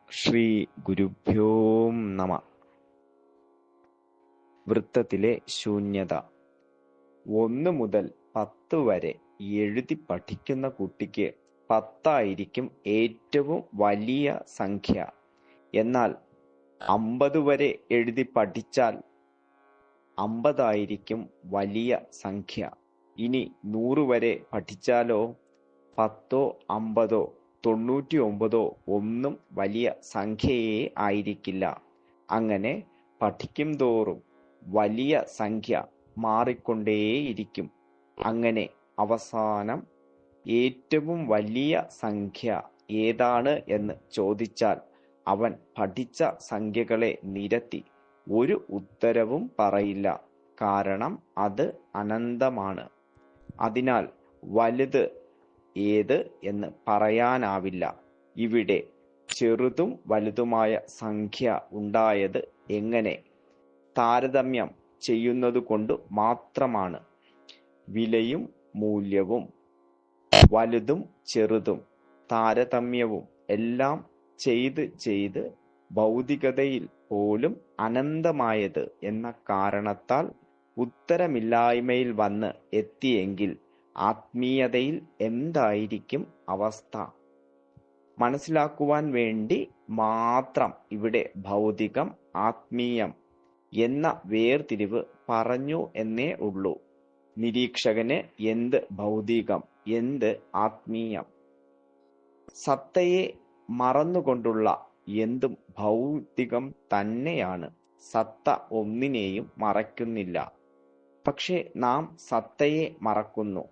ശ്രീ ഗുരുഭ്യോ നമ. വൃത്തത്തിലെ ശൂന്യത. 1 മുതൽ 10 വരെ എഴുതി പഠിക്കുന്ന കുട്ടിക്ക് 10 ഏറ്റവും വലിയ സംഖ്യ. എന്നാൽ 50 വരെ എഴുതി പഠിച്ചാൽ 50 വലിയ സംഖ്യ. ഇനി 100 വരെ പഠിച്ചാലോ 10 50 99 ഒന്നും വലിയ സംഖ്യയേ ആയിരിക്കില്ല. അങ്ങനെ പഠിക്കും തോറും വലിയ സംഖ്യ മാറിക്കൊണ്ടേയിരിക്കും. അങ്ങനെ അവസാനം ഏറ്റവും വലിയ സംഖ്യ ഏതാണ് എന്ന് ചോദിച്ചാൽ അവൻ പഠിച്ച സംഖ്യകളെ നിരത്തി ഒരു ഉത്തരവും പറയില്ല. കാരണം അത് അനന്തമാണ്. അതിനാൽ വലുത് ഏത് എന്ന് പറയാനാവില്ല. ഇവിടെ ചെറുതും വലുതുമായ സംഖ്യ ഉണ്ടായത് എങ്ങനെ? താരതമ്യം ചെയ്യുന്നതുകൊണ്ട് മാത്രമാണ്. വിലയും മൂല്യവും, വലുതും ചെറുതും താരതമ്യവും എല്ലാം ചെയ്ത് ഭൗതികതയിൽ പോലും അനന്തമായത് എന്ന കാരണത്താൽ ഉത്തരമില്ലായ്മയിൽ വന്ന് എത്തിയെങ്കിൽ ആത്മീയതയിൽ എന്തായിരിക്കും അവസ്ഥ? മനസ്സിലാക്കുവാൻ വേണ്ടി മാത്രം ഇവിടെ ഭൗതികം ആത്മീയം എന്ന വേർതിരിവ് പറഞ്ഞു എന്നേ ഉള്ളൂ. നിരീക്ഷകന് എന്ത് ഭൗതികം, എന്ത് ആത്മീയം? സത്തയെ മറന്നുകൊണ്ടുള്ള എന്തും ഭൗതികം തന്നെയാണ്. സത്ത ഒന്നിനെയും മറയ്ക്കുന്നില്ല. പക്ഷെ നാം സത്തയെ മറക്കുന്നു.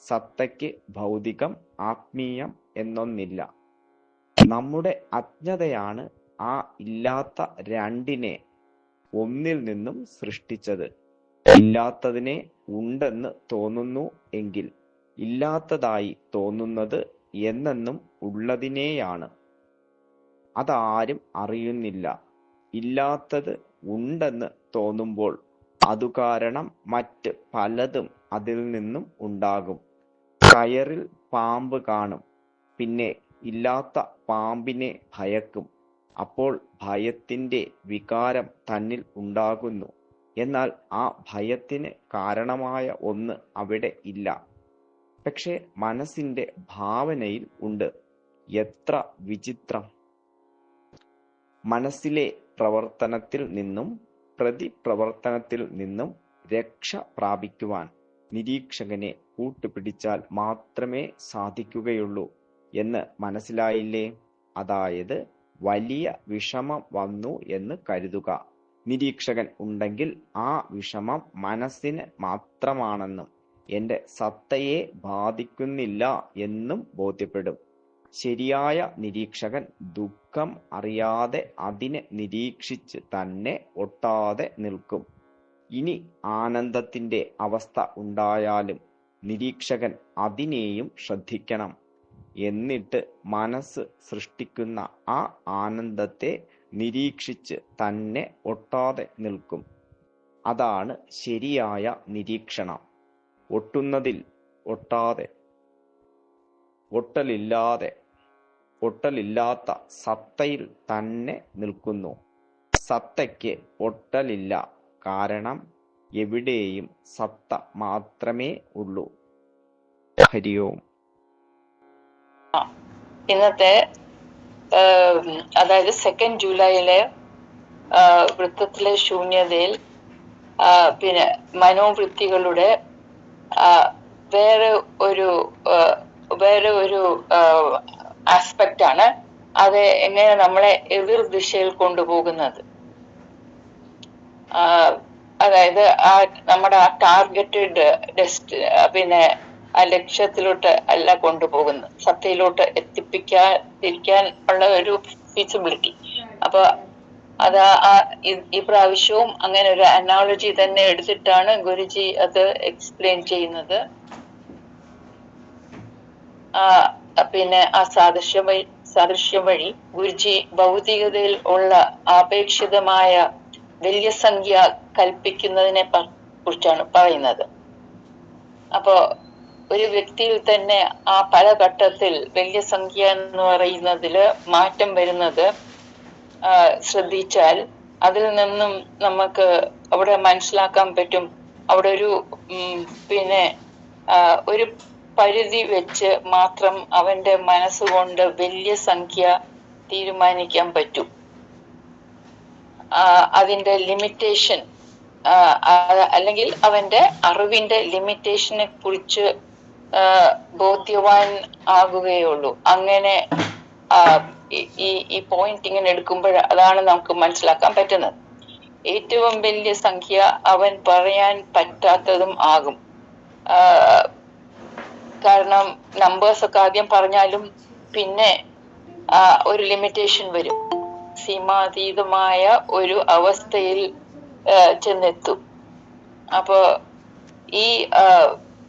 സത്തയ്ക്ക് ഭൗതികം ആത്മീയം എന്നൊന്നില്ല. നമ്മുടെ അജ്ഞതയാണ് ആ ഇല്ലാത്ത രണ്ടിനെ ഒന്നിൽ നിന്നും സൃഷ്ടിച്ചത്. ഇല്ലാത്തതിനെ ഉണ്ടെന്ന് തോന്നുന്നു എങ്കിൽ ഇല്ലാത്തതായി തോന്നുന്നത് എന്നെന്നും ഉള്ളതിനെയാണ്. അതാരും അറിയുന്നില്ല. ഇല്ലാത്തത് ഉണ്ടെന്ന് തോന്നുമ്പോൾ അതു കാരണം മറ്റ് പലതും അതിൽ നിന്നും ഉണ്ടാകും. കയറിൽ പാമ്പ് കാണും, പിന്നെ ഇല്ലാത്ത പാമ്പിനെ ഭയക്കും. അപ്പോൾ ഭയത്തിന്റെ വികാരം തന്നിൽ ഉണ്ടാകുന്നു. എന്നാൽ ആ ഭയത്തിന് കാരണമായ ഒന്ന് അവിടെ ഇല്ല. പക്ഷെ മനസ്സിന്റെ ഭാവനയിൽ ഉണ്ട്. എത്ര വിചിത്രം! മനസ്സിലെ പ്രവർത്തനത്തിൽ നിന്നും പ്രതിപ്രവർത്തനത്തിൽ നിന്നും രക്ഷ പ്രാപിക്കുവാൻ നിരീക്ഷകനെ കൂട്ടുപിടിച്ചാൽ മാത്രമേ സാധിക്കുകയുള്ളൂ എന്ന് മനസ്സിലായില്ലേ? അതായത് വലിയ വിഷമം വന്നു എന്ന് കരുതുക. നിരീക്ഷകൻ ഉണ്ടെങ്കിൽ ആ വിഷമം മനസ്സിന് മാത്രമാണെന്നും എന്റെ സത്തയെ ബാധിക്കുന്നില്ല എന്നും ബോധ്യപ്പെടും. ശരിയായ നിരീക്ഷകൻ ദുഃഖം അറിയാതെ അതിനെ നിരീക്ഷിച്ച് തന്നെ ഒട്ടാതെ നിൽക്കും. ഇനി ആനന്ദത്തിന്റെ അവസ്ഥ ഉണ്ടായാലും നിരീക്ഷകൻ അതിനെയും ശ്രദ്ധിക്കണം. എന്നിട്ട് മനസ്സ് സൃഷ്ടിക്കുന്ന ആ ആനന്ദത്തെ നിരീക്ഷിച്ച് തന്നെ ഒട്ടാതെ നിൽക്കും. അതാണ് ശരിയായ നിരീക്ഷണം. ഒട്ടുന്നതിൽ ഒട്ടാതെ, ഒട്ടലില്ലാത്ത സത്തയിൽ തന്നെ നിൽക്കുന്നു. സത്തയ്ക്ക് ഒട്ടലില്ല. കാരണം എവിടെയും സത്ത മാത്രമേ ഉള്ളൂ. ഹരി ഓം. ഇന്നത്തെ അതായത് 2 ജൂലൈയിലെ വൃത്തത്തിലെ ശൂന്യതയിൽ പിന്നെ മനോവൃത്തികളുടെ വേറെ ഒരു ആസ്പെക്റ്റ് ആണ്. അത് എങ്ങനെ നമ്മളെ എതിർ ദിശയിൽ കൊണ്ടുപോകുന്നത്. അതായത് നമ്മുടെ ആ ടാർഗറ്റഡ് പിന്നെ ആ ലക്ഷ്യത്തിലോട്ട് അല്ല കൊണ്ടുപോകുന്നത്, സത്തയിലോട്ട് എത്തിപ്പിക്കാതിരിക്കാൻ ഉള്ള ഒരു ഫീസിബിലിറ്റി. അപ്പൊ അത് ഈ പ്രാവശ്യവും അങ്ങനെ ഒരു അനോളജി തന്നെ എടുത്തിട്ടാണ് ഗുരുജി അത് എക്സ്പ്ലെയിൻ ചെയ്യുന്നത്. പിന്നെ ആ സാദൃശ്യം വഴി ഗുരുജി ഭൗതികതയിൽ ഉള്ള ആപേക്ഷിതമായ വലിയ സംഖ്യ കൽപ്പിക്കുന്നതിനെ കുറിച്ചാണ് പറയുന്നത്. അപ്പോ ഒരു വ്യക്തിയിൽ തന്നെ ആ പല ഘട്ടത്തിൽ വലിയ സംഖ്യ എന്ന് പറയുന്നതില് മാറ്റം വരുന്നത് ശ്രദ്ധിച്ചാൽ അതിൽ നിന്നും നമുക്ക് അവിടെ മനസ്സിലാക്കാൻ പറ്റും. അവിടെ ഒരു പിന്നെ ഒരു പരിധി വെച്ച് മാത്രം അവന്റെ മനസ്സുകൊണ്ട് വലിയ സംഖ്യ തീരുമാനിക്കാൻ പറ്റും. അതിന്റെ ലിമിറ്റേഷൻ അല്ലെങ്കിൽ അവന്റെ അറിവിന്റെ ലിമിറ്റേഷനെ കുറിച്ച് ബോധ്യവാൻ ആകുകയുള്ളൂ. അങ്ങനെ ഈ പോയിന്റ് ഇങ്ങനെ എടുക്കുമ്പോൾ അതാണ് നമുക്ക് മനസ്സിലാക്കാൻ പറ്റുന്നത്. ഏറ്റവും വലിയ സംഖ്യ അവൻ പറയാൻ പറ്റാത്തതും ആകും. കാരണം നമ്പേഴ്സ് ഒക്കെ ആദ്യം പറഞ്ഞാലും പിന്നെ ഒരു ലിമിറ്റേഷൻ വരും. സീമാതീതമായ ഒരു അവസ്ഥയിൽ ചെന്നെത്തും. അപ്പോ ഈ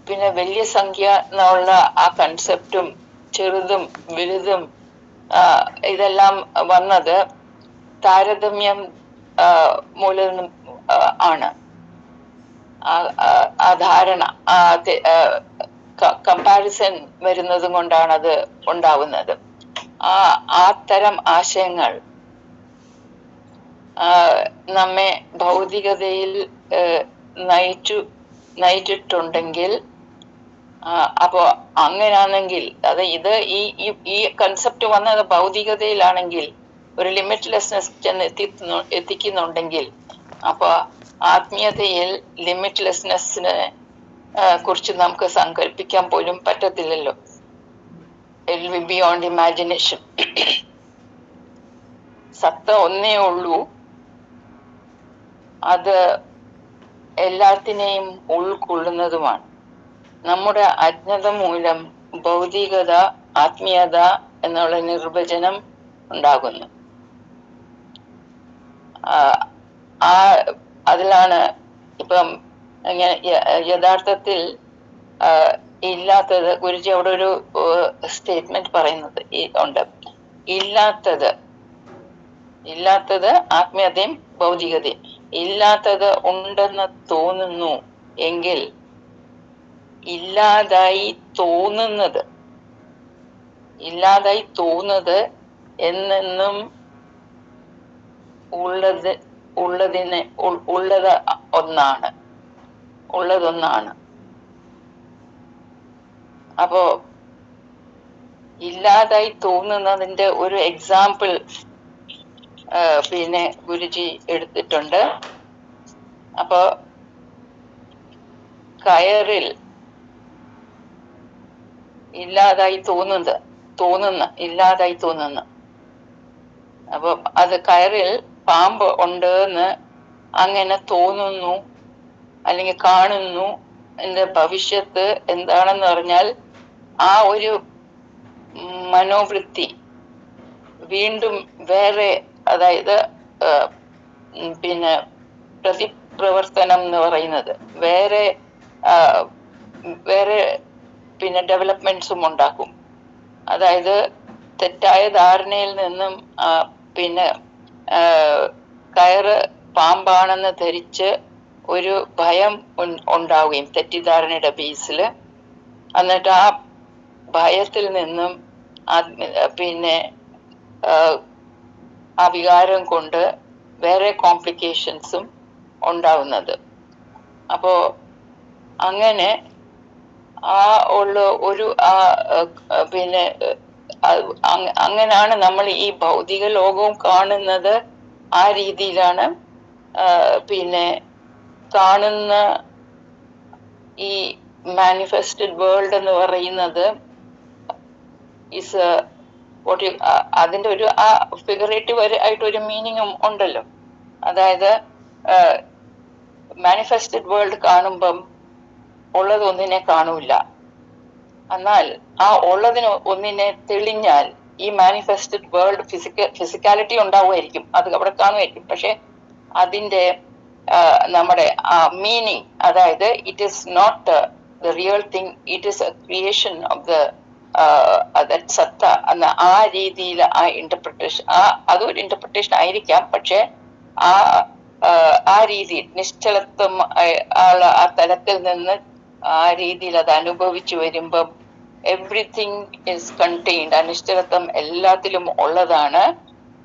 പിന്നെ വലിയ സംഖ്യ എന്നുള്ള ആ കൺസെപ്റ്റും ചെറുതും വലുതും ഇതെല്ലാം വന്നത് താരതമ്യം മൂലം ആണ്. ആ ധാരണ കമ്പാരിസൺ വരുന്നതും കൊണ്ടാണ് അത് ഉണ്ടാവുന്നത്. ആ തരം ആശയങ്ങൾ നമ്മെ ഭൗതികതയിൽ നയിച്ചിട്ടുണ്ടെങ്കിൽ, അപ്പോ അങ്ങനാണെങ്കിൽ അത് ഈ കൺസെപ്റ്റ് വന്നത് ഭൗതികതയിലാണെങ്കിൽ, ഒരു ലിമിറ്റ്ലെസ്നെസ് എത്തിക്കുന്നുണ്ടെങ്കിൽ, അപ്പൊ ആത്മീയതയിൽ ലിമിറ്റ്ലെസ്നെസ്സിനെ കുറിച്ച് നമുക്ക് സങ്കല്പിക്കാൻ പോലും പറ്റത്തില്ലല്ലോ. It will be beyond imagination. സത്ത ഒന്നേ ഉള്ളൂ. അത് എല്ലാത്തിനെയും ഉൾക്കൊള്ളുന്നതുമാണ്. നമ്മുടെ അജ്ഞത മൂലം ഭൗതികത ആത്മീയത എന്നുള്ള നിർവചനം ഉണ്ടാകുന്നു. അതിലാണ് ഇപ്പം യഥാർത്ഥത്തിൽ ഇല്ലാത്തത്. ഗുരുജി അവിടെ ഒരു സ്റ്റേറ്റ്മെന്റ് പറയുന്നത് ഉണ്ട്. ഇല്ലാത്തത് ആത്മീയതയും ഭൗതികതയും. ഇല്ലാത്തത് ഉണ്ടെന്ന് തോന്നുന്നു എങ്കിൽ ഇല്ലാതായി തോന്നുന്നത് എന്നെന്നും ഉള്ളതൊന്നാണ്. അപ്പോ ഇല്ലാതായി തോന്നുന്നതിന്റെ ഒരു എക്സാമ്പിൾ പിന്നെ ഗുരുജി എടുത്തിട്ടുണ്ട്. അപ്പോ കയറിൽ ഇല്ലാതായി തോന്നുന്നു. അപ്പൊ അത് കയറിൽ പാമ്പ് ഉണ്ട് എന്ന് അങ്ങനെ തോന്നുന്നു അല്ലെങ്കിൽ കാണുന്നു. എന്റെ ഭവിഷ്യത്ത് എന്താണെന്ന് പറഞ്ഞാൽ ആ ഒരു മനോവൃത്തി വീണ്ടും വേറെ, അതായത് പിന്നെ പ്രതിപ്രവർത്തനം എന്ന് പറയുന്നത് വേറെ പിന്നെ ഡെവലപ്മെന്റ്സും ഉണ്ടാക്കും. അതായത് തെറ്റായ ധാരണയിൽ നിന്നും പിന്നെ കയറ് പാമ്പാണെന്ന് ധരിച്ച് ഒരു ഭയം ഉണ്ടാവുകയും തെറ്റിദ്ധാരണയുടെ ബേസിൽ, എന്നിട്ട് ആ ഭയത്തിൽ നിന്നും പിന്നെ ആ വികാരം കൊണ്ട് വേറെ കോംപ്ലിക്കേഷൻസും ഉണ്ടാവുന്നത്. അപ്പോ അങ്ങനെ പിന്നെ അങ്ങനെയാണ് നമ്മൾ ഈ ഭൗതിക ലോകവും കാണുന്നത്. ആ രീതിയിലാണ് പിന്നെ കാണുന്ന ഈ മാനിഫെസ്റ്റഡ് വേൾഡ് എന്ന് പറയുന്നത് അതിന്റെ ഒരു ഫിഗറേറ്റീവ് ആയിട്ടൊരു മീനിങ്ങും ഉണ്ടല്ലോ. അതായത് മാനിഫെസ്റ്റഡ് വേൾഡ് കാണുമ്പം ഉള്ളത് ഒന്നിനെ കാണൂല. എന്നാൽ ആ ഉള്ളതിന് ഒന്നിനെ തെളിഞ്ഞാൽ ഈ മാനിഫെസ്റ്റഡ് വേൾഡ് ഫിസിക്കാലിറ്റി ഉണ്ടാവുമായിരിക്കും, അത് അവിടെ കാണുമായിരിക്കും. പക്ഷെ അതിന്റെ നമ്മുടെ മീനിങ്, അതായത് it is not the real thing, it is a creation of the സത്ത എന്ന ആ രീതിയിൽ ആ ഇന്റർപ്രിട്ടേഷൻ, അതൊരു ഇന്റർപ്രിട്ടേഷൻ ആയിരിക്കാം. പക്ഷെ ആ രീതിയിൽ നിശ്ചലത്വം ആ തലത്തിൽ നിന്ന് ആ രീതിയിൽ അത് അനുഭവിച്ചു വരുമ്പം എവ്രിതിങ് ഈസ് കണ്ടെയ്ൻഡ്. ആ നിശ്ചലത്വം എല്ലാത്തിലും ഉള്ളതാണ്.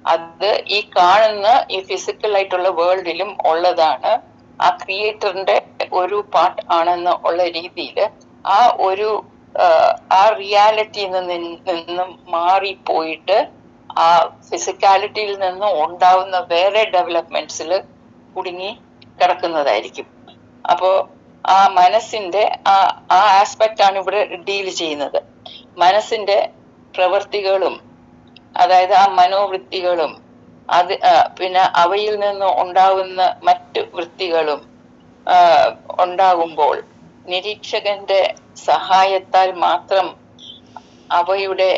അത് ഈ കാണുന്ന ഈ ഫിസിക്കൽ ആയിട്ടുള്ള വേൾഡിലും ഉള്ളതാണ്. ആ ക്രിയേറ്ററിന്റെ ഒരു പാർട്ട് ആണെന്ന് ഉള്ള രീതിയിൽ ആ ഒരു ആ റിയാലിറ്റിയിൽ നിന്നും മാറിപ്പോയിട്ട് ആ ഫിസിക്കാലിറ്റിയിൽ നിന്ന് ഉണ്ടാവുന്ന വേറെ ഡെവലപ്മെന്റ്സിൽ കുടുങ്ങി കിടക്കുന്നതായിരിക്കും. അപ്പോ ആ മനസ്സിന്റെ ആ ആസ്പെക്റ്റ് ആണ് ഇവിടെ ഡീൽ ചെയ്യുന്നത്. മനസ്സിന്റെ പ്രവൃത്തികളും, അതായത് ആ മനോവൃത്തികളും, അത് പിന്നെ അവയിൽ നിന്ന് ഉണ്ടാവുന്ന മറ്റ് വൃത്തികളും ഉണ്ടാകുമ്പോൾ നിരീക്ഷകന്റെ സഹായത്താൽ മാത്രം അവയുടെ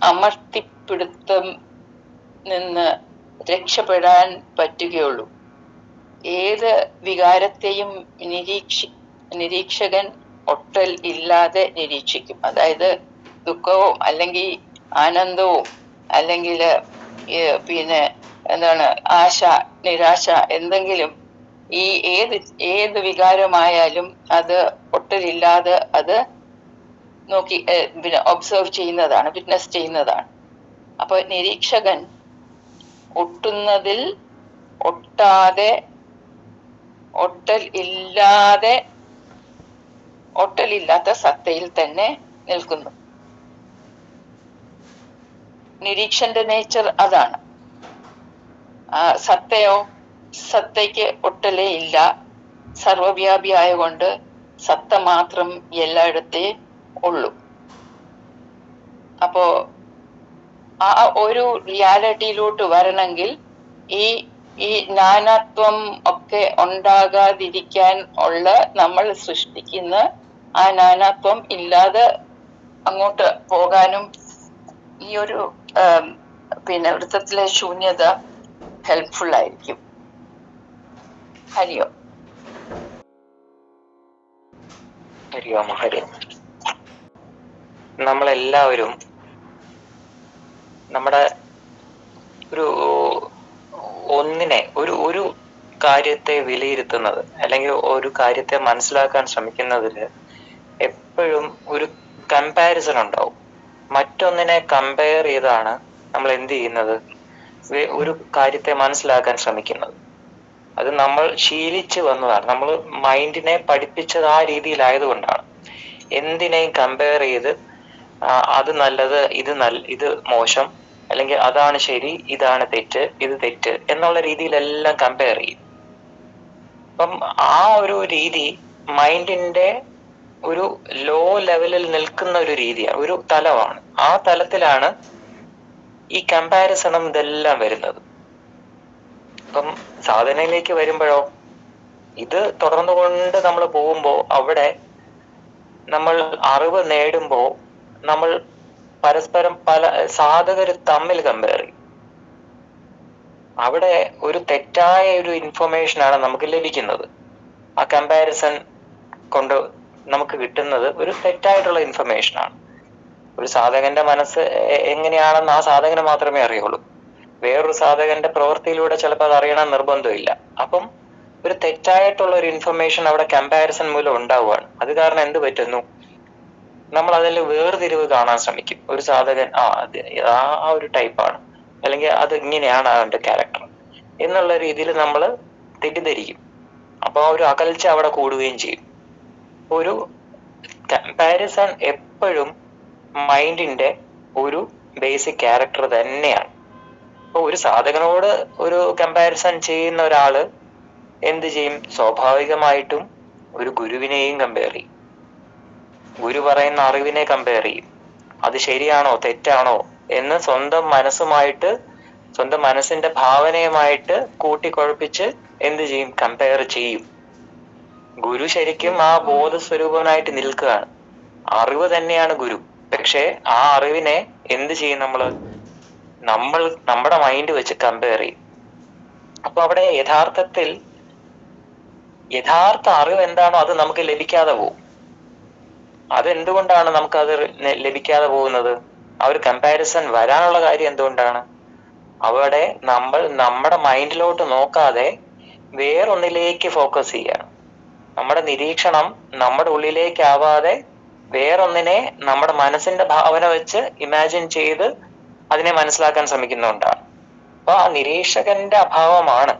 അമർത്തിപ്പിടുത്തം നിന്ന് രക്ഷപ്പെടാൻ പറ്റുകയുള്ളൂ. ഏത് വികാരത്തെയും നിരീക്ഷകൻ ഒട്ടൽ ഇല്ലാതെ നിരീക്ഷിക്കും. അതായത് ദുഃഖവും അല്ലെങ്കിൽ ആനന്ദവും അല്ലെങ്കിൽ പിന്നെ എന്താണ് ആശ, നിരാശ, എന്തെങ്കിലും ഈ ഏത് വികാരമായാലും അത് ഒട്ടലില്ലാതെ അത് നോക്കി പിന്നെ ഒബ്സർവ് ചെയ്യുന്നതാണ്, വിറ്റ്നസ് ചെയ്യുന്നതാണ്. അപ്പൊ നിരീക്ഷകൻ ഒട്ടുന്നതിൽ ഒട്ടാതെ ഒട്ടലില്ലാത്ത സത്തയിൽ തന്നെ നിൽക്കുന്നു. നിരീക്ഷന്റെ നേച്ചർ അതാണ്. സത്തയോ, സത്തയ്ക്ക് ഒട്ടലേ ഇല്ല. സർവവ്യാപി ആയതുകൊണ്ട് സത്ത മാത്രം എല്ലായിടത്തേ ഉള്ളൂ. അപ്പോ ആ ഒരു റിയാലിറ്റിയിലോട്ട് വരണമെങ്കിൽ ഈ നാനാത്വം ഒക്കെ ഉണ്ടാകാതിരിക്കാൻ ഉള്ള നമ്മൾ സൃഷ്ടിക്കുന്ന ആ നാനാത്വം ഇല്ലാതെ അങ്ങോട്ട് പോകാനും ഈ ഒരു പിന്നെ വൃത്തത്തിലെ ശൂന്യത ഹെൽപ്ഫുൾ ആയിരിക്കും. ഹരിയോ ഹരിയോ ഹരി. നമ്മളെല്ലാവരും നമ്മുടെ ഒരു കാര്യത്തെ വിലയിരുത്തുന്നത് അല്ലെങ്കിൽ ഒരു കാര്യത്തെ മനസ്സിലാക്കാൻ ശ്രമിക്കുന്നതിൽ എപ്പോഴും ഒരു കമ്പാരിസൺ ഉണ്ടാവും. മറ്റൊന്നിനെ കമ്പയർ ചെയ്താണ് നമ്മൾ എന്ത് ചെയ്യുന്നത്, ഒരു കാര്യത്തെ മനസ്സിലാക്കാൻ ശ്രമിക്കുന്നത്. അത് നമ്മൾ ശീലിച്ചു വന്നതാണ്. നമ്മൾ മൈൻഡിനെ പഠിപ്പിച്ചത് ആ രീതിയിലായതുകൊണ്ടാണ്. എന്തിനേയും കമ്പയർ ചെയ്ത് അത് നല്ലത്, ഇത് മോശം, അല്ലെങ്കിൽ അതാണ് ശരി, ഇതാണ് തെറ്റ്, ഇത് തെറ്റ് എന്നുള്ള രീതിയിലെല്ലാം കമ്പയർ ചെയ്യും. അപ്പം ആ ഒരു രീതി മൈൻഡിന്റെ ഒരു ലോ ലെവലിൽ നിൽക്കുന്ന ഒരു രീതിയാണ്, ഒരു തലമാണ്. ആ തലത്തിലാണ് ഈ കമ്പാരിസണും ഇതെല്ലാം വരുന്നത്. അപ്പം സാധനയിലേക്ക് വരുമ്പോഴോ, ഇത് തുടർന്നുകൊണ്ട് നമ്മൾ പോകുമ്പോൾ അവിടെ നമ്മൾ അറിവ് നേടുമ്പോൾ നമ്മൾ പരസ്പരം പല സാധകർ തമ്മിൽ കമ്പയർ ചെയ്യും. അവിടെ ഒരു തെറ്റായ ഒരു ഇൻഫർമേഷനാണ് നമുക്ക് ലഭിക്കുന്നത്. ആ കമ്പാരിസൺ കൊണ്ട് നമുക്ക് കിട്ടുന്നത് ഒരു തെറ്റായിട്ടുള്ള ഇൻഫർമേഷനാണ്. ഒരു സാധകന്റെ മനസ്സ് എങ്ങനെയാണെന്ന് ആ സാധകന് മാത്രമേ അറിയുള്ളൂ. വേറൊരു സാധകന്റെ പ്രവൃത്തിയിലൂടെ ചിലപ്പോൾ അത് അറിയണം നിർബന്ധമില്ല. അപ്പം ഒരു തെറ്റായിട്ടുള്ള ഒരു ഇൻഫർമേഷൻ അവിടെ കമ്പാരിസൺ മൂലം ഉണ്ടാവുകയാണ്. അത് കാരണം എന്ത് പറ്റുന്നു, നമ്മൾ അതിൽ വേർതിരിവ് കാണാൻ ശ്രമിക്കും. ഒരു സാധകൻ ആ ഒരു ടൈപ്പാണ്, അല്ലെങ്കിൽ അത് ഇങ്ങനെയാണ് അവന്റെ ക്യാരക്ടർ എന്നുള്ള രീതിയിൽ നമ്മൾ തെറ്റിദ്ധരിക്കും. അപ്പൊ ആ ഒരു അകൽച്ച അവിടെ കൂടുകയും ചെയ്യും. ഒരു കമ്പാരിസൺ എപ്പോഴും മൈൻഡിന്റെ ഒരു ബേസിക് ക്യാരക്ടർ തന്നെയാണ്. ഇപ്പൊ ഒരു സാധകനോട് ഒരു കമ്പാരിസൺ ചെയ്യുന്ന ഒരാള് എന്ത് ചെയ്യും, സ്വാഭാവികമായിട്ടും ഒരു ഗുരുവിനെയും കമ്പയർ ചെയ്യും. ഗുരു പറയുന്ന അറിവിനെ കമ്പയർ ചെയ്യും. അത് ശരിയാണോ തെറ്റാണോ എന്ന് സ്വന്തം മനസ്സിന്റെ ഭാവനയുമായിട്ട് കൂട്ടിക്കുഴപ്പിച്ച് എന്ത് ചെയ്യും, കമ്പയർ ചെയ്യും. ഗുരു ശരിക്കും ആ ബോധസ്വരൂപനായിട്ട് നിൽക്കുകയാണ്. അറിവ് തന്നെയാണ് ഗുരു. പക്ഷെ ആ അറിവിനെ എന്ത് ചെയ്യും, നമ്മൾ നമ്മുടെ മൈൻഡ് വെച്ച് കമ്പയർ ചെയ്യും. അപ്പൊ അവിടെ യഥാർത്ഥ അറിവ് എന്താണോ അത് നമുക്ക് ലഭിക്കാതെ പോകും. അതെന്തുകൊണ്ടാണ് നമുക്കത് ലഭിക്കാതെ പോകുന്നത്? ആ ഒരു കമ്പാരിസൺ വരാനുള്ള കാര്യം എന്തുകൊണ്ടാണ്? അവിടെ നമ്മൾ നമ്മുടെ മൈൻഡിലോട്ട് നോക്കാതെ വേറൊന്നിലേക്ക് ഫോക്കസ് ചെയ്യാണ്. നമ്മുടെ നിരീക്ഷണം നമ്മുടെ ഉള്ളിലേക്കാവാതെ വേറൊന്നിനെ നമ്മുടെ മനസ്സിന്റെ ഭാവന വെച്ച് ഇമാജിൻ ചെയ്ത് അതിനെ മനസ്സിലാക്കാൻ ശ്രമിക്കുന്നതുകൊണ്ടാണ്. അപ്പൊ ആ നിരീക്ഷകന്റെ അഭാവമാണ്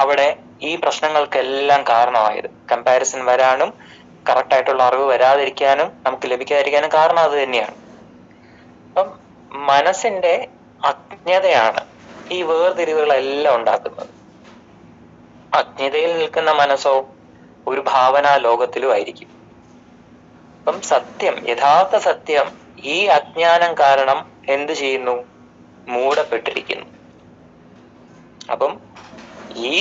അവിടെ ഈ പ്രശ്നങ്ങൾക്കെല്ലാം കാരണമായത്. കമ്പാരിസൺ വരാനും കറക്റ്റ് ആയിട്ടുള്ള അറിവ് വരാതിരിക്കാനും നമുക്ക് ലഭിക്കാതിരിക്കാനും കാരണം അത് തന്നെയാണ്. അപ്പം മനസ്സിന്റെ അജ്ഞതയാണ് ഈ വേർതിരിവുകളെല്ലാം ഉണ്ടാക്കുന്നത്. അജ്ഞതയിൽ നിൽക്കുന്ന മനസ്സോ ഒരു ഭാവനാ ലോകത്തിലും ആയിരിക്കും. അപ്പം സത്യം, യഥാർത്ഥ സത്യം ഈ അജ്ഞാനം കാരണം എന്ത് ചെയ്യുന്നു? മൂടപ്പെട്ടിരിക്കുന്നു. അപ്പം ഈ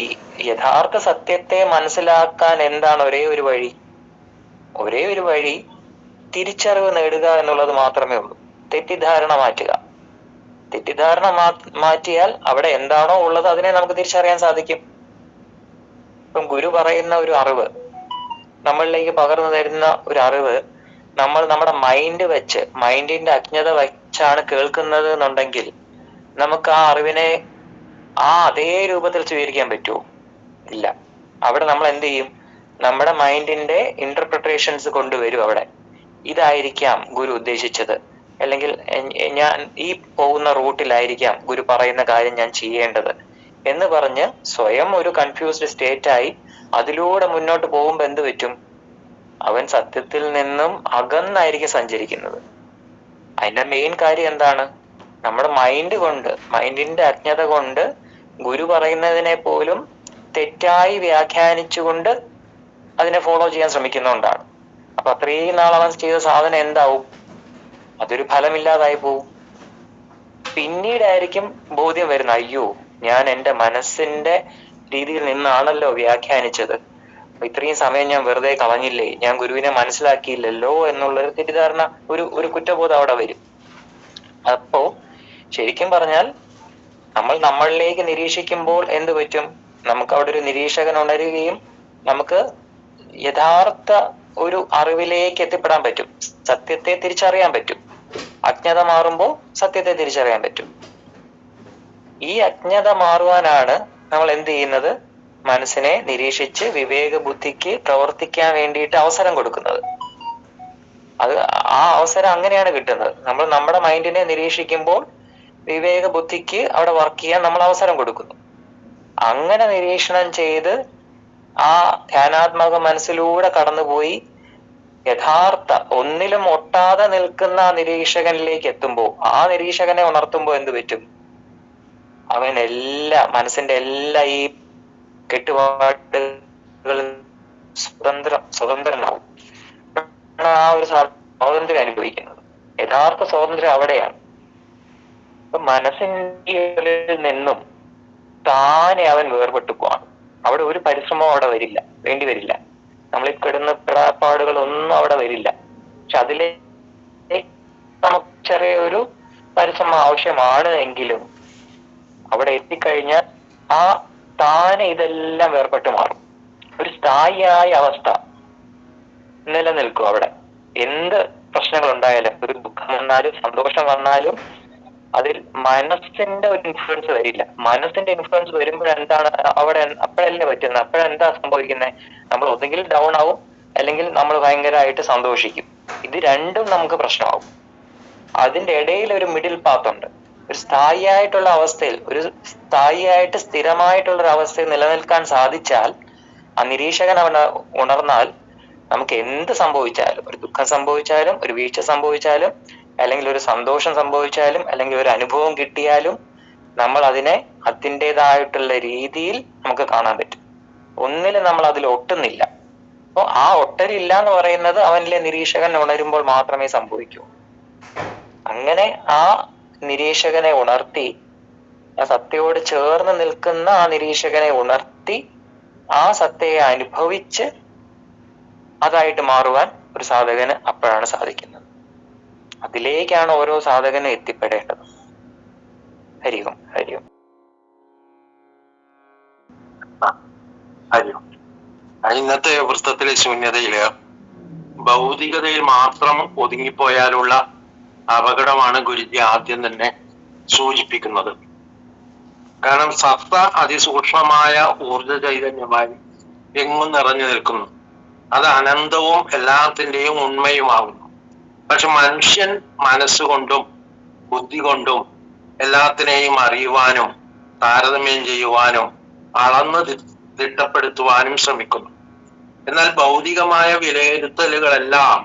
യഥാർത്ഥ സത്യത്തെ മനസ്സിലാക്കാൻ എന്താണ് ഒരേ ഒരു വഴി? ഒരേ ഒരു വഴി തിരിച്ചറിവ് നേടുക എന്നുള്ളത് മാത്രമേ ഉള്ളൂ. തെറ്റിദ്ധാരണ മാറ്റുക. തെറ്റിദ്ധാരണ മാറ്റിയാൽ അവിടെ എന്താണോ ഉള്ളത് അതിനെ നമുക്ക് തിരിച്ചറിയാൻ സാധിക്കും. ഇപ്പം ഗുരു പറയുന്ന ഒരു അറിവ്, നമ്മളിലേക്ക് പകർന്നു തരുന്ന ഒരു അറിവ്, നമ്മൾ നമ്മുടെ മൈൻഡ് വെച്ച്, മൈൻഡിന്റെ അജ്ഞത വെച്ചാണ് കേൾക്കുന്നത് എന്നുണ്ടെങ്കിൽ നമുക്ക് ആ അറിവിനെ ആ അതേ രൂപത്തിൽ സ്വീകരിക്കാൻ പറ്റുമോ? ഇല്ല. അവിടെ നമ്മൾ എന്ത് ചെയ്യും? നമ്മുടെ മൈൻഡിന്റെ ഇന്റർപ്രിട്ടേഷൻസ് കൊണ്ടുവരും. അവിടെ ഇതായിരിക്കാം ഗുരു ഉദ്ദേശിച്ചത്, അല്ലെങ്കിൽ ഞാൻ ഈ പോകുന്ന റൂട്ടിലായിരിക്കാം ഗുരു പറയുന്ന കാര്യം ഞാൻ ചെയ്യേണ്ടത് എന്ന് പറഞ്ഞ് സ്വയം ഒരു കൺഫ്യൂസ്ഡ് സ്റ്റേറ്റായി അതിലൂടെ മുന്നോട്ട് പോകുമ്പോൾ എന്ത് പറ്റും? അവൻ സത്യത്തിൽ നിന്നും അകന്നായിരിക്കും സഞ്ചരിക്കുന്നത്. അതിന്റെ മെയിൻ കാര്യം എന്താണ്? നമ്മുടെ മൈൻഡ് കൊണ്ട്, മൈൻഡിന്റെ അജ്ഞത കൊണ്ട് ഗുരു പറയുന്നതിനെ പോലും തെറ്റായി വ്യാഖ്യാനിച്ചുകൊണ്ട് അതിനെ ഫോളോ ചെയ്യാൻ ശ്രമിക്കുന്നതുകൊണ്ടാണ്. അപ്പൊ അത്രയും നാൾ അവൻ ചെയ്ത സാധനം എന്താവും? അതൊരു ഫലമില്ലാതായി പോവും. പിന്നീടായിരിക്കും ബോധ്യം വരുന്നത്, അയ്യോ ഞാൻ എൻ്റെ മനസ്സിന്റെ രീതിയിൽ നിന്നാണല്ലോ വ്യാഖ്യാനിച്ചത്, ഇത്രയും സമയം ഞാൻ വെറുതെ കളഞ്ഞില്ലേ, ഞാൻ ഗുരുവിനെ മനസ്സിലാക്കിയില്ലല്ലോ എന്നുള്ളൊരു തെറ്റിദ്ധാരണ, ഒരു കുറ്റബോധം അവിടെ വരും. അപ്പോ ശരിക്കും പറഞ്ഞാൽ നമ്മൾ നമ്മളിലേക്ക് നിരീക്ഷിക്കുമ്പോൾ എന്ത് പറ്റും? നമുക്ക് അവിടെ ഒരു നിരീക്ഷകൻ ഉണരുകയും നമുക്ക് യഥാർത്ഥ ഒരു അറിവിലേക്ക് എത്തിപ്പെടാൻ പറ്റും. സത്യത്തെ തിരിച്ചറിയാൻ പറ്റും. അജ്ഞത മാറുമ്പോൾ സത്യത്തെ തിരിച്ചറിയാൻ പറ്റും. ഈ അജ്ഞത മാറുവാനാണ് നമ്മൾ എന്ത് ചെയ്യുന്നത്? മനസ്സിനെ നിരീക്ഷിച്ച് വിവേക ബുദ്ധിക്ക് പ്രവർത്തിക്കാൻ വേണ്ടിയിട്ട് അവസരം കൊടുക്കുന്നത്. അത് ആ അവസരം അങ്ങനെയാണ് കിട്ടുന്നത്. നമ്മൾ നമ്മുടെ മൈൻഡിനെ നിരീക്ഷിക്കുമ്പോൾ വിവേക ബുദ്ധിക്ക് അവിടെ വർക്ക് ചെയ്യാൻ നമ്മൾ അവസരം കൊടുക്കുന്നു. അങ്ങനെ നിരീക്ഷണം ചെയ്ത് ആ ധ്യാനാത്മക മനസ്സിലൂടെ കടന്നുപോയി യഥാർത്ഥ ഒന്നിലും ഒട്ടാതെ നിൽക്കുന്ന ആ നിരീക്ഷകനിലേക്ക് എത്തുമ്പോൾ, ആ നിരീക്ഷകനെ ഉണർത്തുമ്പോൾ എന്ത് പറ്റും? അവൻ മനസ്സിന്റെ എല്ലാ ഈ കെട്ടുപാടുകൾ സ്വതന്ത്രനാവും. ആ ഒരു സ്വാതന്ത്ര്യം അനുഭവിക്കുന്നത്. യഥാർത്ഥ സ്വാതന്ത്ര്യം അവിടെയാണ്. ഇപ്പൊ മനസ്സിന്റെ നിന്നും താനെ അവൻ വേർപെട്ടു പോവാണ്. അവിടെ ഒരു പരിശ്രമവും അവിടെ വേണ്ടി വരില്ല. നമ്മളീ പെടുന്ന പിടാപ്പാടുകളൊന്നും അവിടെ വരില്ല. പക്ഷെ അതിലേക്ക് നമുക്ക് ചെറിയൊരു പരിശ്രമം ആവശ്യമാണ് എങ്കിലും അവിടെ എത്തിക്കഴിഞ്ഞാൽ ആ താനെ ഇതെല്ലാം വേർപെട്ട് മാറും. ഒരു സ്ഥായിയായ അവസ്ഥ നിലനിൽക്കും അവിടെ. എന്ത് പ്രശ്നങ്ങൾ ഉണ്ടായാലും, ഒരു ദുഃഖം വന്നാലും സന്തോഷം വന്നാലും അതിൽ മനസ്സിന്റെ ഒരു ഇൻഫ്ലുവൻസ് വരില്ല. മനസ്സിന്റെ ഇൻഫ്ലുവൻസ് വരുമ്പോഴെന്താണ് അവിടെ അപ്പോഴല്ലേ പറ്റുന്നത്? അപ്പോഴെന്താ സംഭവിക്കുന്നത്? നമ്മൾ ഒന്നുകിൽ ഡൗൺ ആവും, അല്ലെങ്കിൽ നമ്മൾ ഭയങ്കരമായിട്ട് സന്തോഷിക്കും. ഇത് രണ്ടും നമുക്ക് പ്രശ്നമാവും. അതിന്റെ ഇടയിൽ ഒരു മിഡിൽ പാത്ത് ഉണ്ട്. ഒരു സ്ഥായിയായിട്ടുള്ള അവസ്ഥയിൽ, ഒരു സ്ഥായിയായിട്ട് സ്ഥിരമായിട്ടുള്ള ഒരു അവസ്ഥയിൽ നിലനിൽക്കാൻ സാധിച്ചാൽ, ആ നിരീക്ഷകൻ അവിടെ ഉണർന്നാൽ നമുക്ക് എന്ത് സംഭവിച്ചാലും, ഒരു ദുഃഖം സംഭവിച്ചാലും, ഒരു വീഴ്ച സംഭവിച്ചാലും, അല്ലെങ്കിൽ ഒരു സന്തോഷം സംഭവിച്ചാലും, അല്ലെങ്കിൽ ഒരു അനുഭവം കിട്ടിയാലും നമ്മൾ അതിനെ അതിൻ്റെതായിട്ടുള്ള രീതിയിൽ നമുക്ക് കാണാൻ പറ്റും. ഒന്നിലും നമ്മൾ അതിൽ ഒട്ടുന്നില്ല. അപ്പോൾ ആ ഒട്ടലില്ല എന്ന് പറയുന്നത് അവനിലെ നിരീക്ഷകൻ ഉണരുമ്പോൾ മാത്രമേ സംഭവിക്കൂ. അങ്ങനെ ആ നിരീക്ഷകനെ ഉണർത്തി, ആ സത്യയോട് ചേർന്ന് നിൽക്കുന്ന ആ നിരീക്ഷകനെ ഉണർത്തി ആ സത്യയെ അനുഭവിച്ച് അതായിട്ട് മാറുവാൻ ഒരു സാധകന് അപ്പോഴാണ് സാധിക്കുന്നത്. അതിലേക്കാണ് ഓരോ സാധകനും എത്തിപ്പെടേണ്ടത്. ഹരിയും ഹരിയും ഹരിയും. ഇന്നത്തെ വൃത്തത്തിലെ ശൂന്യതയില് ഭൗതികതയിൽ മാത്രം ഒതുങ്ങിപ്പോയാലുള്ള അപകടമാണ് ഗുരുജി ആദ്യം തന്നെ സൂചിപ്പിക്കുന്നത്. കാരണം സത്ത അതിസൂക്ഷ്മമായ ഊർജ ചൈതന്യമായി എങ്ങും നിറഞ്ഞു നിൽക്കുന്നു. അത് അനന്തവും എല്ലാത്തിൻ്റെയും ഉണ്മയുമാകുന്നു. പക്ഷെ മനുഷ്യൻ മനസ്സുകൊണ്ടും ബുദ്ധി കൊണ്ടും എല്ലാത്തിനെയും അറിയുവാനും താരതമ്യം ചെയ്യുവാനും അളന്ന് തിട്ടപ്പെടുത്തുവാനും ശ്രമിക്കുന്നു. എന്നാൽ ഭൗതികമായ വിലയിരുത്തലുകളെല്ലാം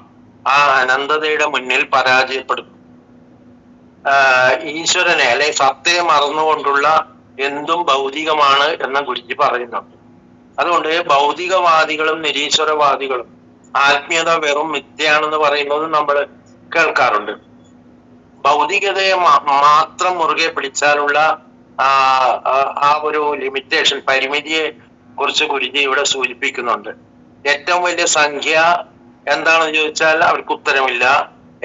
ആ അനന്തതയുടെ മുന്നിൽ പരാജയപ്പെടുന്നു. ഈശ്വരനെ അല്ലെ സത്തയെ മറന്നുകൊണ്ടുള്ള എന്തും ഭൗതികമാണ് എന്ന് ഗുരുജി പറയുന്നുണ്ട്. അതുകൊണ്ട് ഭൗതികവാദികളും നിരീശ്വരവാദികളും ആത്മീയത വെറും മിഥ്യയാണെന്ന് പറയുന്നത് നമ്മൾ കേൾക്കാറുണ്ട്. ഭൗതികതയെ മാത്രം മുറുകെ പിടിച്ചാലുള്ള ആ ഒരു ലിമിറ്റേഷൻ, പരിമിതിയെ കുറിച്ച് ഗുരുജി ഇവിടെ സൂചിപ്പിക്കുന്നുണ്ട്. ഏറ്റവും വലിയ സംഖ്യ എന്താണെന്ന് ചോദിച്ചാൽ അവർക്ക് ഉത്തരമില്ല.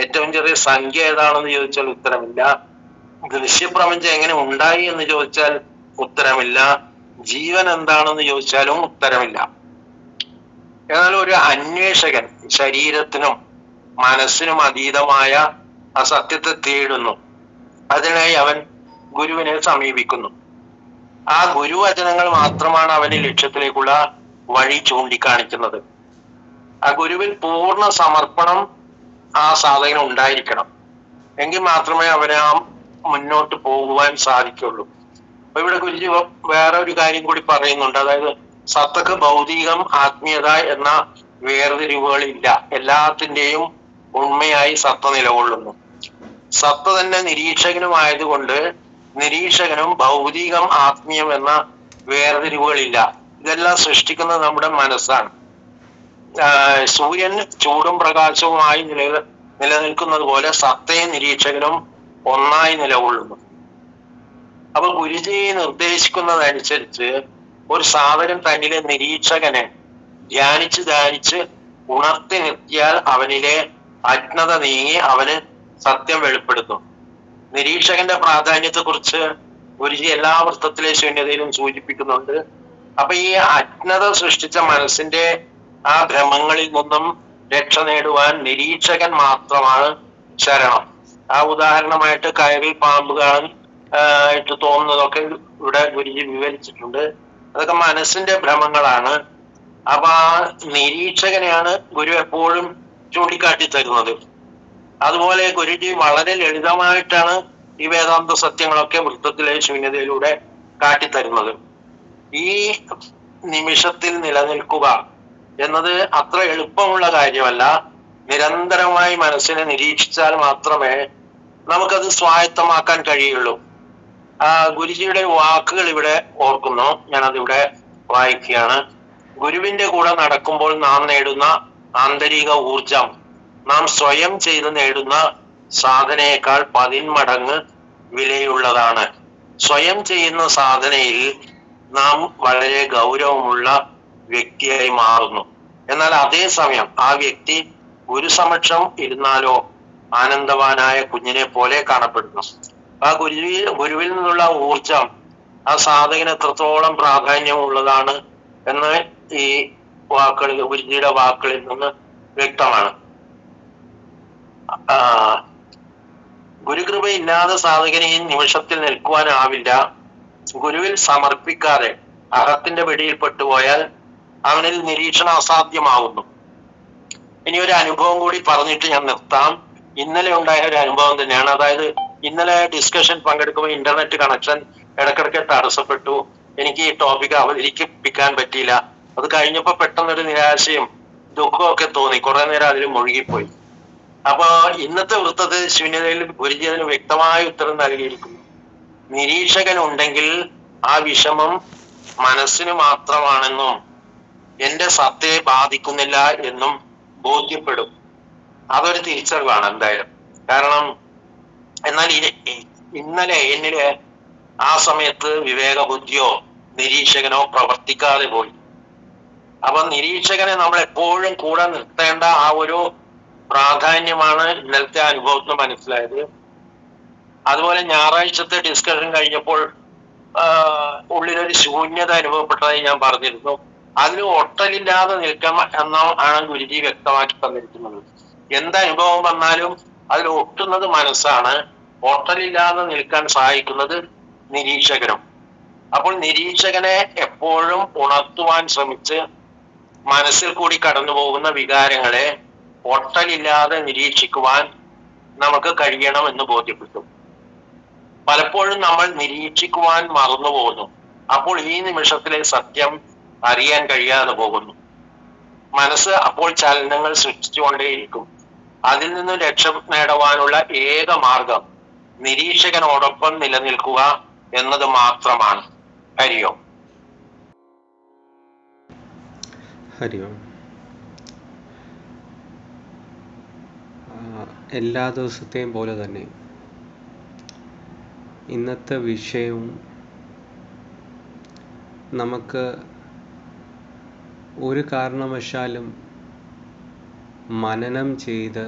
ഏറ്റവും ചെറിയ സംഖ്യ ഏതാണെന്ന് ചോദിച്ചാൽ ഉത്തരമില്ല. ദൃശ്യപ്രപഞ്ചം എങ്ങനെ ഉണ്ടായി എന്ന് ചോദിച്ചാൽ ഉത്തരമില്ല. ജീവൻ എന്താണെന്ന് ചോദിച്ചാലും ഉത്തരമില്ല. എന്നാൽ ഒരു അന്വേഷകൻ ശരീരത്തിനും മനസ്സിനും അതീതമായ ആ സത്യത്തെ തേടുന്നു. അതിനായി അവൻ ഗുരുവിനെ സമീപിക്കുന്നു. ആ ഗുരുവചനങ്ങൾ മാത്രമാണ് അവന് ലക്ഷ്യത്തിലേക്കുള്ള വഴി ചൂണ്ടിക്കാണിക്കുന്നത്. ആ ഗുരുവിൽ പൂർണ്ണ സമർപ്പണം ആ സാധകന് ഉണ്ടായിരിക്കണം. എങ്കിൽ മാത്രമേ അവന് ആ മുന്നോട്ട് പോകുവാൻ സാധിക്കുള്ളൂ. അപ്പൊ ഇവിടെ ഗുരുജി വേറെ ഒരു കാര്യം കൂടി പറയുന്നുണ്ട്. അതായത് സത്തക്ക് ഭൗതികം ആത്മീയത എന്ന വേർതിരിവുകളില്ല. എല്ലാത്തിന്റെയും ഉണ്മയായി സത്ത നിലകൊള്ളുന്നു. സത്ത തന്നെ നിരീക്ഷകനുമായതുകൊണ്ട് നിരീക്ഷകനും ഭൗതികം ആത്മീയം എന്ന വേർതിരിവുകളില്ല. ഇതെല്ലാം സൃഷ്ടിക്കുന്നത് നമ്മുടെ മനസ്സാണ്. സൂര്യൻ ചൂടും പ്രകാശവുമായി നിലനിൽക്കുന്നത് പോലെ സത്തയും നിരീക്ഷകനും ഒന്നായി നിലകൊള്ളുന്നു. അപ്പൊ ഗുരുജി നിർദ്ദേശിക്കുന്നതനുസരിച്ച് ഒരു സാധകൻ തന്നിലെ നിരീക്ഷകനെ ധ്യാനിച്ച് ഉണർത്തി നിർത്തിയാൽ അവനിലെ അജ്ഞത നീങ്ങി അവന് സത്യം വെളിപ്പെടുത്തും. നിരീക്ഷകന്റെ പ്രാധാന്യത്തെ കുറിച്ച് ഗുരുജി എല്ലാ വൃത്തത്തിലെ ശൂന്യതയിലും സൂചിപ്പിക്കുന്നുണ്ട്. അപ്പൊ ഈ അജ്ഞത സൃഷ്ടിച്ച മനസ്സിന്റെ ആ ഭ്രമങ്ങളിൽ നിന്നും രക്ഷ നേടുവാൻ നിരീക്ഷകൻ മാത്രമാണ് ശരണം. ആ ഉദാഹരണമായിട്ട് കയറിൽ പാമ്പ് ആയിട്ട് തോന്നുന്നതൊക്കെ ഇവിടെ ഗുരുജി വിവരിച്ചിട്ടുണ്ട്. അതൊക്കെ മനസ്സിന്റെ ഭ്രമങ്ങളാണ്. അപ്പൊ ആ നിരീക്ഷകനെയാണ് ഗുരു എപ്പോഴും ചൂണ്ടിക്കാട്ടി തരുന്നത്. അതുപോലെ ഗുരുജി വളരെ ലളിതമായിട്ടാണ് ഈ വേദാന്ത സത്യങ്ങളൊക്കെ വൃത്തത്തിലെ ശൂന്യതയിലൂടെ കാട്ടിത്തരുന്നത്. ഈ നിമിഷത്തിൽ നിലനിൽക്കുക എന്നത് അത്ര എളുപ്പമുള്ള കാര്യമല്ല. നിരന്തരമായി മനസ്സിനെ നിരീക്ഷിച്ചാൽ മാത്രമേ നമുക്കത് സ്വായത്തമാക്കാൻ കഴിയുള്ളൂ. ഗുരുജിയുടെ വാക്കുകൾ ഇവിടെ ഓർക്കുന്നു. ഞാനതിവിടെ വായിക്കുകയാണ്. ഗുരുവിന്റെ കൂടെ നടക്കുമ്പോൾ നാം നേടുന്ന ആന്തരിക ഊർജം നാം സ്വയം ചെയ്ത് നേടുന്ന സാധനയേക്കാൾ 10 മടങ്ങ് വിലയുള്ളതാണ്. സ്വയം ചെയ്യുന്ന സാധനയിൽ നാം വളരെ ഗൗരവമുള്ള വ്യക്തിയായി മാറുന്നു. എന്നാൽ അതേസമയം ആ വ്യക്തി ഗുരുസമക്ഷം ഇരുന്നാലോ ആനന്ദവാനായ കുഞ്ഞിനെ പോലെ കാണപ്പെടുന്നു. ആ ഗുരുവിൽ നിന്നുള്ള ഊർജം ആ സാധകന് എത്രത്തോളം പ്രാധാന്യമുള്ളതാണ് എന്ന് ഈ വാക്കുകളിൽ, ഗുരുജിയുടെ വാക്കുകളിൽ നിന്ന് വ്യക്തമാണ്. ഗുരുകൃപ ഇല്ലാതെ സാധകന് ഈ നിമിഷത്തിൽ നിൽക്കുവാനാവില്ല. ഗുരുവിൽ സമർപ്പിക്കാതെ അഹത്തിന്റെ പിടിയിൽ പെട്ടുപോയാൽ അവനിൽ നിരീക്ഷണം അസാധ്യമാവുന്നു. ഇനി ഒരു അനുഭവം കൂടി പറഞ്ഞിട്ട് ഞാൻ നിർത്താം. ഇന്നലെ ഉണ്ടായ ഒരു അനുഭവം തന്നെയാണ്. അതായത് ഇന്നലെ ഡിസ്കഷൻ പങ്കെടുക്കുമ്പോൾ ഇന്റർനെറ്റ് കണക്ഷൻ ഇടക്കിടക്ക് തടസ്സപ്പെട്ടു. എനിക്ക് ഈ ടോപ്പിക് അവതരിപ്പിക്കാൻ പറ്റിയില്ല. അത് കഴിഞ്ഞപ്പോ പെട്ടെന്നൊരു നിരാശയും ദുഃഖവും ഒക്കെ തോന്നി. കുറെ നേരം അതിൽ മുഴുകിപ്പോയി. അപ്പൊ ഇന്നത്തെ വൃത്തത്തിൽ ശൂന്യതയിൽ ഗുരുജി അതിന് വ്യക്തമായ ഉത്തരം നൽകിയിരിക്കുന്നു. നിരീക്ഷകൻ ഉണ്ടെങ്കിൽ ആ വിഷമം മനസ്സിന് മാത്രമാണെന്നും എന്റെ സത്തയെ ബാധിക്കുന്നില്ല എന്നും ബോധ്യപ്പെടും. അതൊരു തിരിച്ചറിവാണ് എന്തായാലും. കാരണം എന്നാൽ ഇന്നലെ എന്നില് ആ സമയത്ത് വിവേകബുദ്ധിയോ നിരീക്ഷകനോ പ്രവർത്തിക്കാതെ പോയി. അപ്പൊ നിരീക്ഷകനെ നമ്മൾ എപ്പോഴും കൂടെ നിർത്തേണ്ട ആ ഒരു പ്രാധാന്യമാണ് ഇന്നലത്തെ അനുഭവത്തിന് മനസ്സിലായത്. അതുപോലെ ഞായറാഴ്ചത്തെ ഡിസ്കഷൻ കഴിഞ്ഞപ്പോൾ ഉള്ളിലൊരു ശൂന്യത അനുഭവപ്പെട്ടതായി ഞാൻ പറഞ്ഞിരുന്നു. അതിൽ ഒട്ടലില്ലാതെ നിൽക്കാം എന്നാണ് ഗുരുജി വ്യക്തമാക്കി തന്നിരിക്കുന്നത്. എന്തനുഭവം വന്നാലും അതിൽ ഒട്ടുന്നത് മനസ്സാണ്. ഒട്ടലില്ലാതെ നിൽക്കാൻ സഹായിക്കുന്നത് നിരീക്ഷകനും. അപ്പോൾ നിരീക്ഷകനെ എപ്പോഴും ഉണർത്തുവാൻ ശ്രമിച്ച് മനസ്സിൽ കൂടി കടന്നു പോകുന്ന വികാരങ്ങളെ ഒട്ടലില്ലാതെ നിരീക്ഷിക്കുവാൻ നമുക്ക് കഴിയണം എന്ന് ബോധ്യപ്പെട്ടു. പലപ്പോഴും നമ്മൾ നിരീക്ഷിക്കുവാൻ മറന്നുപോകുന്നു. അപ്പോൾ ഈ നിമിഷത്തിലെ സത്യം അറിയാൻ കഴിയാതെ പോകുന്നു. മനസ്സ് അപ്പോൾ ചലനങ്ങൾ സൃഷ്ടിച്ചുകൊണ്ടേയിരിക്കും. അതിൽ നിന്ന് രക്ഷ നേടുവാനുള്ള ഏക മാർഗം നിരീക്ഷകനോടൊപ്പം നിലനിൽക്കുക എന്നത് മാത്രമാണ്. ഹരിയോ ഹരിയോ. എല്ലാ ദിവസത്തെയും പോലെ തന്നെ ഇന്നത്തെ വിഷയവും നമുക്ക് ഒരു കാരണവശാലും മനനം ചെയ്ത്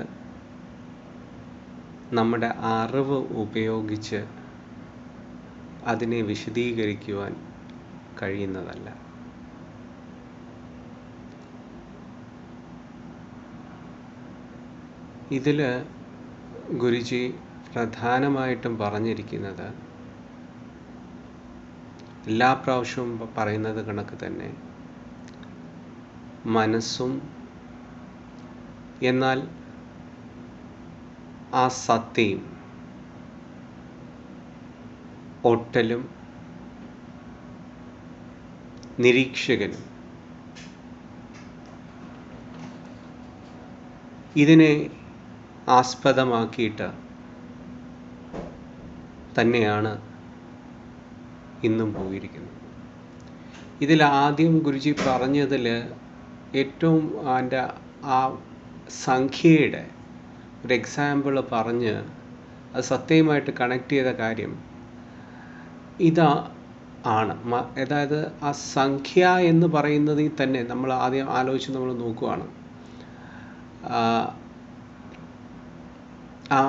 നമ്മുടെ അറിവ് ഉപയോഗിച്ച് അതിനെ വിശദീകരിക്കുവാൻ കഴിയുന്നതല്ല. ഇതിൽ ഗുരുജി പ്രധാനമായിട്ടും പറഞ്ഞിരിക്കുന്നത് എല്ലാ പ്രാവശ്യവും പറയുന്നത് കണക്ക് തന്നെ മനസ്സും എന്നാൽ ആ സത്തയും ഒട്ടലും നിരീക്ഷകനും ഇതിനെ ആസ്പദമാക്കിയിട്ട് തന്നെയാണ് ഇന്നും പോയിരിക്കുന്നത്. ഇതിൽ ആദ്യം ഗുരുജി പറഞ്ഞതിൽ ഏറ്റവും അതിൻ്റെ ആ സംഖ്യയുടെ ഒരു എക്സാമ്പിൾ പറഞ്ഞ് അത് സത്യമായിട്ട് കണക്ട് ചെയ്ത കാര്യം ഇതാ ആണ്. അതായത് ആ സംഖ്യ എന്ന് പറയുന്നതിൽ തന്നെ നമ്മൾ ആദ്യം ആലോചിച്ച് നമ്മൾ നോക്കുകയാണ്. ആ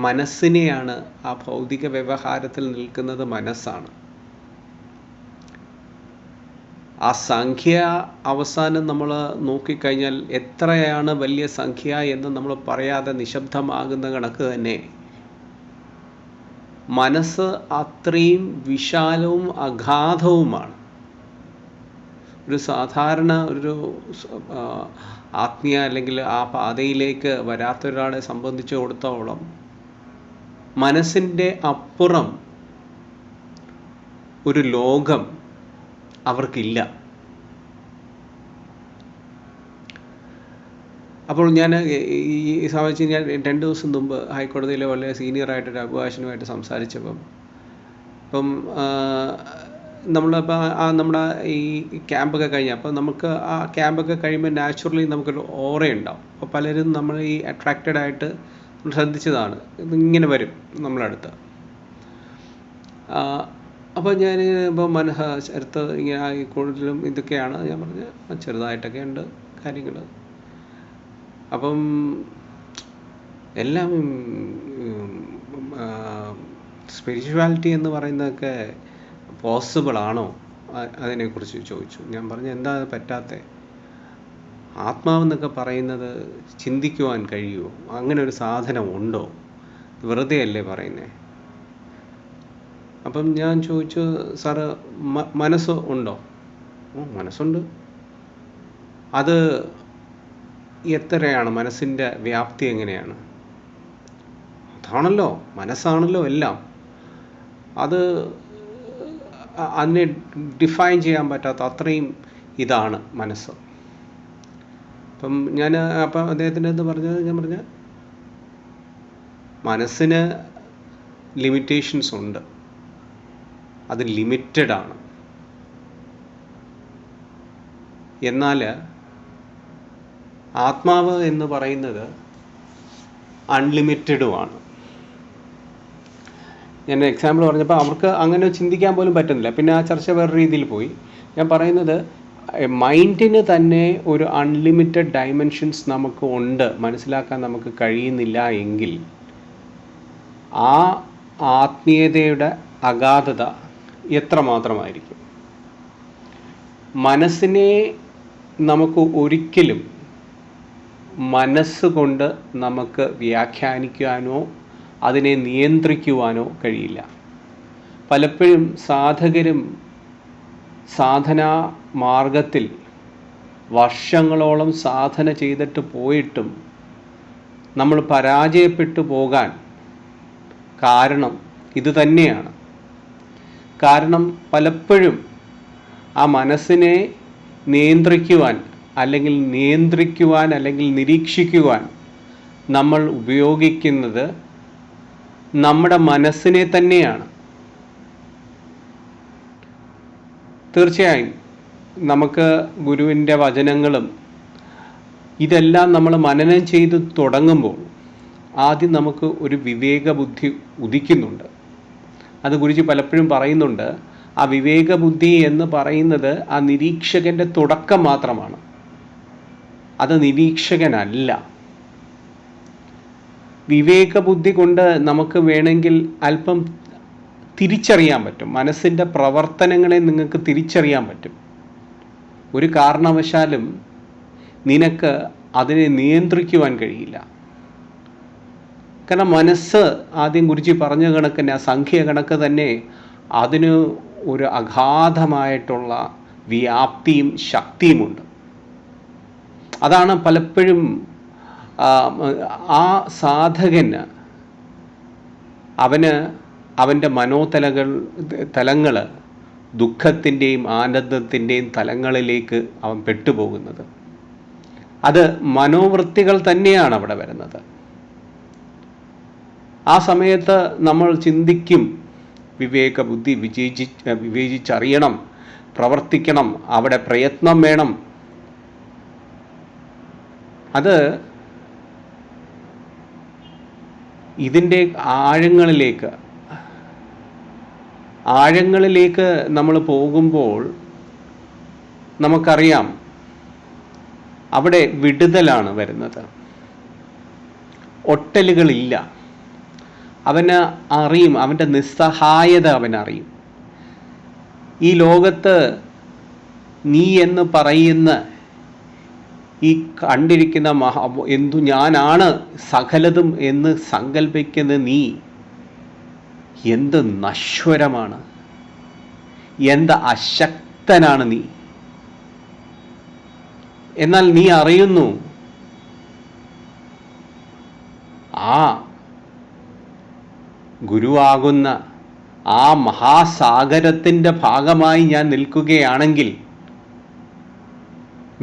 മനസ്സിനെയാണ് ആ ഭൗതിക വ്യവഹാരത്തിൽ നിൽക്കുന്നത് മനസ്സാണ്. ആ സംഖ്യ അവസാനം നമ്മൾ നോക്കിക്കഴിഞ്ഞാൽ എത്രയാണ് വലിയ സംഖ്യ എന്ന് നമ്മൾ പറയാതെ നിശബ്ദമാകുന്ന കണക്ക് തന്നെ മനസ്സ് അത്രയും വിശാലവും അഗാധവുമാണ്. ഒരു സാധാരണ ഒരു ആത്മീയ അല്ലെങ്കിൽ ആ പാതയിലേക്ക് വരാത്തൊരാളെ സംബന്ധിച്ചിടത്തോളം മനസ്സിൻ്റെ അപ്പുറം ഒരു ലോകം അവർക്കില്ല. അപ്പോൾ ഞാൻ ഈ സംബന്ധിച്ച് ഞാൻ 2 ദിവസം മുമ്പ് ഹൈക്കോടതിയിലെ വളരെ സീനിയറായിട്ടൊരു അഭിഭാഷകനുമായിട്ട് സംസാരിച്ചപ്പം നമ്മളിപ്പോൾ നമ്മുടെ ഈ ക്യാമ്പൊക്കെ കഴിഞ്ഞാൽ അപ്പോൾ നമുക്ക് ആ ക്യാമ്പൊക്കെ കഴിയുമ്പോൾ നാച്ചുറലി നമുക്കൊരു ഓറയുണ്ടാവും. അപ്പോൾ പലരും നമ്മൾ ഈ അട്രാക്റ്റഡ് ആയിട്ട് ശ്രദ്ധിച്ചതാണ്, ഇതിങ്ങനെ വരും നമ്മളടുത്ത്. അപ്പോൾ ഞാൻ ഇപ്പോൾ അടുത്ത് ഇങ്ങനെ കൂടുതലും ഇതൊക്കെയാണ് ഞാൻ പറഞ്ഞ ചെറുതായിട്ടൊക്കെ ഉണ്ട് കാര്യങ്ങൾ. അപ്പം എല്ലാം സ്പിരിച്വാലിറ്റി എന്ന് പറയുന്നതൊക്കെ പോസിബിൾ ആണോ അതിനെക്കുറിച്ച് ചോദിച്ചു. ഞാൻ പറഞ്ഞു എന്താ അത് പറ്റാത്തത്? ആത്മാവെന്നൊക്കെ പറയുന്നത് ചിന്തിക്കുവാൻ കഴിയുമോ? അങ്ങനെ ഒരു സാധനം ഉണ്ടോ? വെറുതെ അല്ലേ പറയുന്നേ? അപ്പം ഞാൻ ചോദിച്ചു, സാറ് മനസ്സ് ഉണ്ടോ? മനസ്സുണ്ട്. അത് എത്രയാണ്? മനസ്സിൻ്റെ വ്യാപ്തി എങ്ങനെയാണ്? അതാണല്ലോ, മനസ്സാണല്ലോ എല്ലാം. അത് അതിനെ ഡിഫൈൻ ചെയ്യാൻ പറ്റാത്ത അത്രയും ഇതാണ് മനസ്സ്. അപ്പം അദ്ദേഹത്തിൻ്റെ അടുത്ത് പറഞ്ഞത്, ഞാൻ പറഞ്ഞ മനസ്സിന് ലിമിറ്റേഷൻസ് ഉണ്ട്, അത് ലിമിറ്റഡ് ആണ്. എന്നാൽ ആത്മാവ് എന്ന് പറയുന്നത് അൺലിമിറ്റഡുമാണ്. ഞാൻ എക്സാമ്പിൾ പറഞ്ഞപ്പോൾ അവർക്ക് അങ്ങനെ ചിന്തിക്കാൻ പോലും പറ്റുന്നില്ല. പിന്നെ ആ ചർച്ച വേറെ രീതിയിൽ പോയി. ഞാൻ പറയുന്നത് മൈൻഡിന് തന്നെ ഒരു അൺലിമിറ്റഡ് ഡയമെൻഷൻസ് നമുക്ക് ഉണ്ട്, മനസ്സിലാക്കാൻ നമുക്ക് കഴിയുന്നില്ല എങ്കിൽ ആ ആത്മീയതയുടെ അഗാധത എത്രമാത്രമായിരിക്കും? മനസ്സിനെ നമുക്ക് ഒരിക്കലും മനസ്സുകൊണ്ട് നമുക്ക് വ്യാഖ്യാനിക്കാനോ അതിനെ നിയന്ത്രിക്കുവാനോ കഴിയില്ല. പലപ്പോഴും സാധകരും സാധനാ മാർഗത്തിൽ വർഷങ്ങളോളം സാധന ചെയ്തിട്ട് പോയിട്ടും നമ്മൾ പരാജയപ്പെട്ടു പോകാൻ കാരണം ഇത് തന്നെയാണ്. കാരണം പലപ്പോഴും ആ മനസ്സിനെ നിയന്ത്രിക്കുവാൻ അല്ലെങ്കിൽ നിരീക്ഷിക്കുവാൻ നമ്മൾ ഉപയോഗിക്കുന്നത് നമ്മുടെ മനസ്സിനെ തന്നെയാണ്. തീർച്ചയായും നമുക്ക് ഗുരുവിൻ്റെ വചനങ്ങളും ഇതെല്ലാം നമ്മൾ മനനം ചെയ്ത് തുടങ്ങുമ്പോൾ ആദ്യം നമുക്ക് ഒരു വിവേക ബുദ്ധി ഉദിക്കുന്നുണ്ട്. അത് ഗുരുജി പലപ്പോഴും പറയുന്നുണ്ട്. ആ വിവേക ബുദ്ധി എന്ന് പറയുന്നത് ആ നിരീക്ഷകൻ്റെ തുടക്കം മാത്രമാണ്, അത് നിരീക്ഷകനല്ല. വിവേക ബുദ്ധി കൊണ്ട് നമുക്ക് വേണമെങ്കിൽ അല്പം തിരിച്ചറിയാൻ പറ്റും, മനസ്സിൻ്റെ പ്രവർത്തനങ്ങളെ നിങ്ങൾക്ക് തിരിച്ചറിയാൻ പറ്റും. ഒരു കാരണവശാലും നിനക്ക് അതിനെ നിയന്ത്രിക്കുവാൻ കഴിയില്ല. കാരണം മനസ്സ്, ആദ്യം ഗുരുജി പറഞ്ഞ കണക്കിന്, ആ സംഖ്യ കണക്ക് തന്നെ അതിന് ഒരു അഗാധമായിട്ടുള്ള വ്യാപ്തിയും ശക്തിയുമുണ്ട്. അതാണ് പലപ്പോഴും ആ സാധകന് അവൻ്റെ തലങ്ങൾ ദുഃഖത്തിൻ്റെയും ആനന്ദത്തിൻ്റെയും തലങ്ങളിലേക്ക് അവൻ പെട്ടുപോകുന്നത്. അത് മനോവൃത്തികൾ തന്നെയാണ് അവിടെ വരുന്നത്. ആ സമയത്ത് നമ്മൾ ചിന്തിക്കും, വിവേക ബുദ്ധി വിവേചിച്ചറിയണം, പ്രവർത്തിക്കണം, അവിടെ പ്രയത്നം വേണം. അത് ഇതിൻ്റെ ആഴങ്ങളിലേക്ക് നമ്മൾ പോകുമ്പോൾ നമുക്കറിയാം അവിടെ വിടുതലാണ് വരുന്നത്. ഒട്ടലുകളില്ല. അവന് അറിയും, അവൻ്റെ നിസ്സഹായത അവനറിയും. ഈ ലോകത്ത് നീ എന്ന് പറയുന്ന ഈ കണ്ടിരിക്കുന്ന ഞാനാണ് സകലതും എന്ന് സങ്കല്പിക്കുന്ന നീ എന്ത് നശ്വരമാണ്, എന്ത് അശക്തനാണ് നീ. എന്നാൽ നീ അറിയുന്നു ആ ഗുരുവാകുന്ന ആ മഹാസാഗരത്തിൻ്റെ ഭാഗമായി ഞാൻ നിൽക്കുകയാണെങ്കിൽ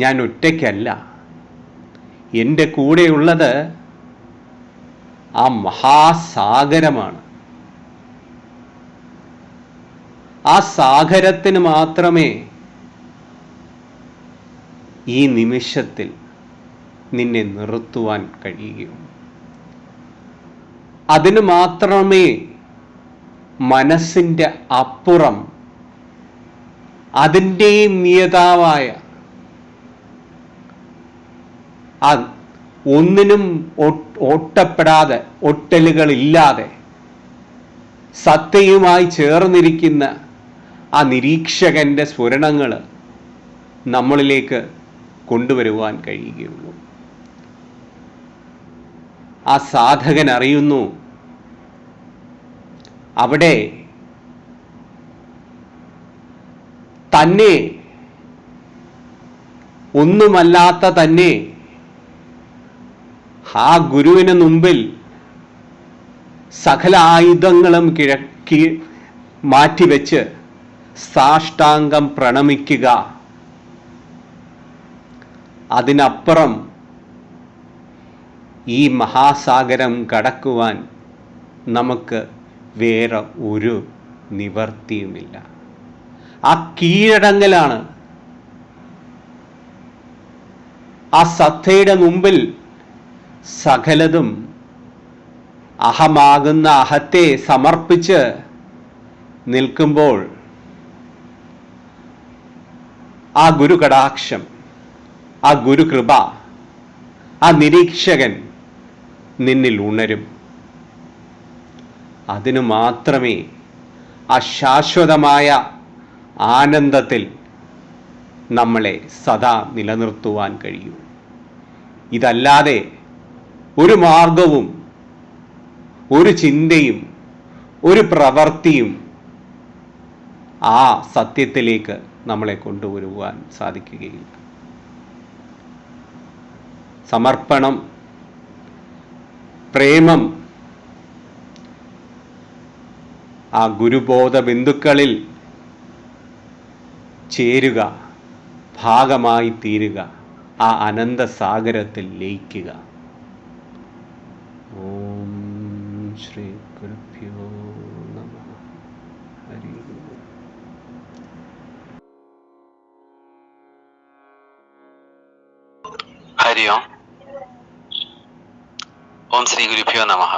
ഞാൻ ഒറ്റയ്ക്കല്ല. എൻ്റെ കൂടെയുള്ളത് ആ മഹാസാഗരമാണ്. ആ സാഗരത്തിന് മാത്രമേ ഈ നിമിഷത്തിൽ നിന്നെ നിർത്തുവാൻ കഴിയുകയുള്ളൂ. അതിന് മാത്രമേ മനസ്സിൻ്റെ അപ്പുറം അതിൻ്റെയും നിയതാവായ ഒന്നിനും ഓട്ടപ്പെടാതെ, ഒട്ടലുകളില്ലാതെ സത്യയുമായി ചേർന്നിരിക്കുന്ന ആ നിരീക്ഷകൻ്റെ സ്ഫുരണങ്ങൾ നമ്മളിലേക്ക് കൊണ്ടുവരുവാൻ കഴിയുകയുള്ളൂ. ആ സാധകൻ അറിയുന്നു അവിടെ തന്നെ ഒന്നുമല്ലാത്ത തന്നെ ആ ഗുരുവിന് മുമ്പിൽ സകല ആയുധങ്ങളും മാറ്റിവെച്ച് സാഷ്ടാംഗം പ്രണമിക്കുക. അതിനപ്പുറം ഈ മഹാസാഗരം കടക്കുവാൻ നമുക്ക് വേറെ ഒരു നിവർത്തിയുമില്ല. ആ കീഴടങ്ങലാണ്. ആ സത്തയുടെ മുമ്പിൽ സകലതും അഹമാകുന്ന അഹത്തെ സമർപ്പിച്ച് നിൽക്കുമ്പോൾ ആ ഗുരു കടാക്ഷം, ആ ഗുരു കൃപ, ആ നിരീക്ഷകൻ നിന്നിൽ ഉണരും. അതിനു മാത്രമേ ആ ശാശ്വതമായ ആനന്ദത്തിൽ നമ്മളെ സദാ നിലനിർത്തുവാൻ കഴിയൂ. ഇതല്ലാതെ ഒരു മാർഗവും, ഒരു ചിന്തയും, ഒരു പ്രവൃത്തിയും ആ സത്യത്തിലേക്ക് നമ്മളെ കൊണ്ടുവരുവാൻ സാധിക്കുകയില്ല. സമർപ്പണം, പ്രേമം, ആ ഗുരുബോധ ബിന്ദുക്കളിൽ ചേരുക, ഭാഗമായി തീരുക, ആ അനന്ത സാഗരത്തിൽ ലയിക്കുക. ഓം ശ്രീ ഗുരുഭ്യോ നമഃ. ഹരി ഓം. ഹരി ഓം. ഓം ശ്രീ ഗുരുഭ്യോ നമഃ.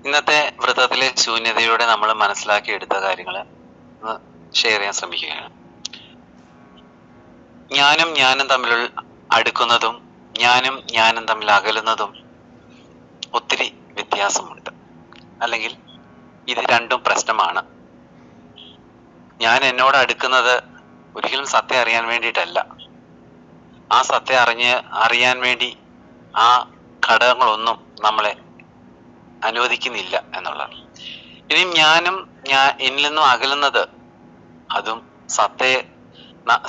ഇന്നത്തെ വ്രതത്തിലെ ശൂന്യതയോടെ നമ്മൾ മനസ്സിലാക്കി എടുത്ത കാര്യങ്ങൾ ഷെയർ ചെയ്യാൻ ശ്രമിക്കുകയാണ്. ഞാനും തമ്മിലുള്ള അടുക്കുന്നതും ഞാനും തമ്മിൽ അകലുന്നതും ഒത്തിരി വ്യത്യാസമുണ്ട്. അല്ലെങ്കിൽ ഇത് രണ്ടും പ്രശ്നമാണ്. ഞാൻ എന്നോട് അടുക്കുന്നത് ഒരിക്കലും സത്യം അറിയാൻ വേണ്ടിയിട്ടല്ല. ആ സത്യം അറിയാൻ വേണ്ടി ആ ഘടകങ്ങളൊന്നും നമ്മളെ അനുവദിക്കുന്നില്ല എന്നുള്ളതാണ്. ഇനി എന്നിൽ നിന്നും അകലുന്നത് അതും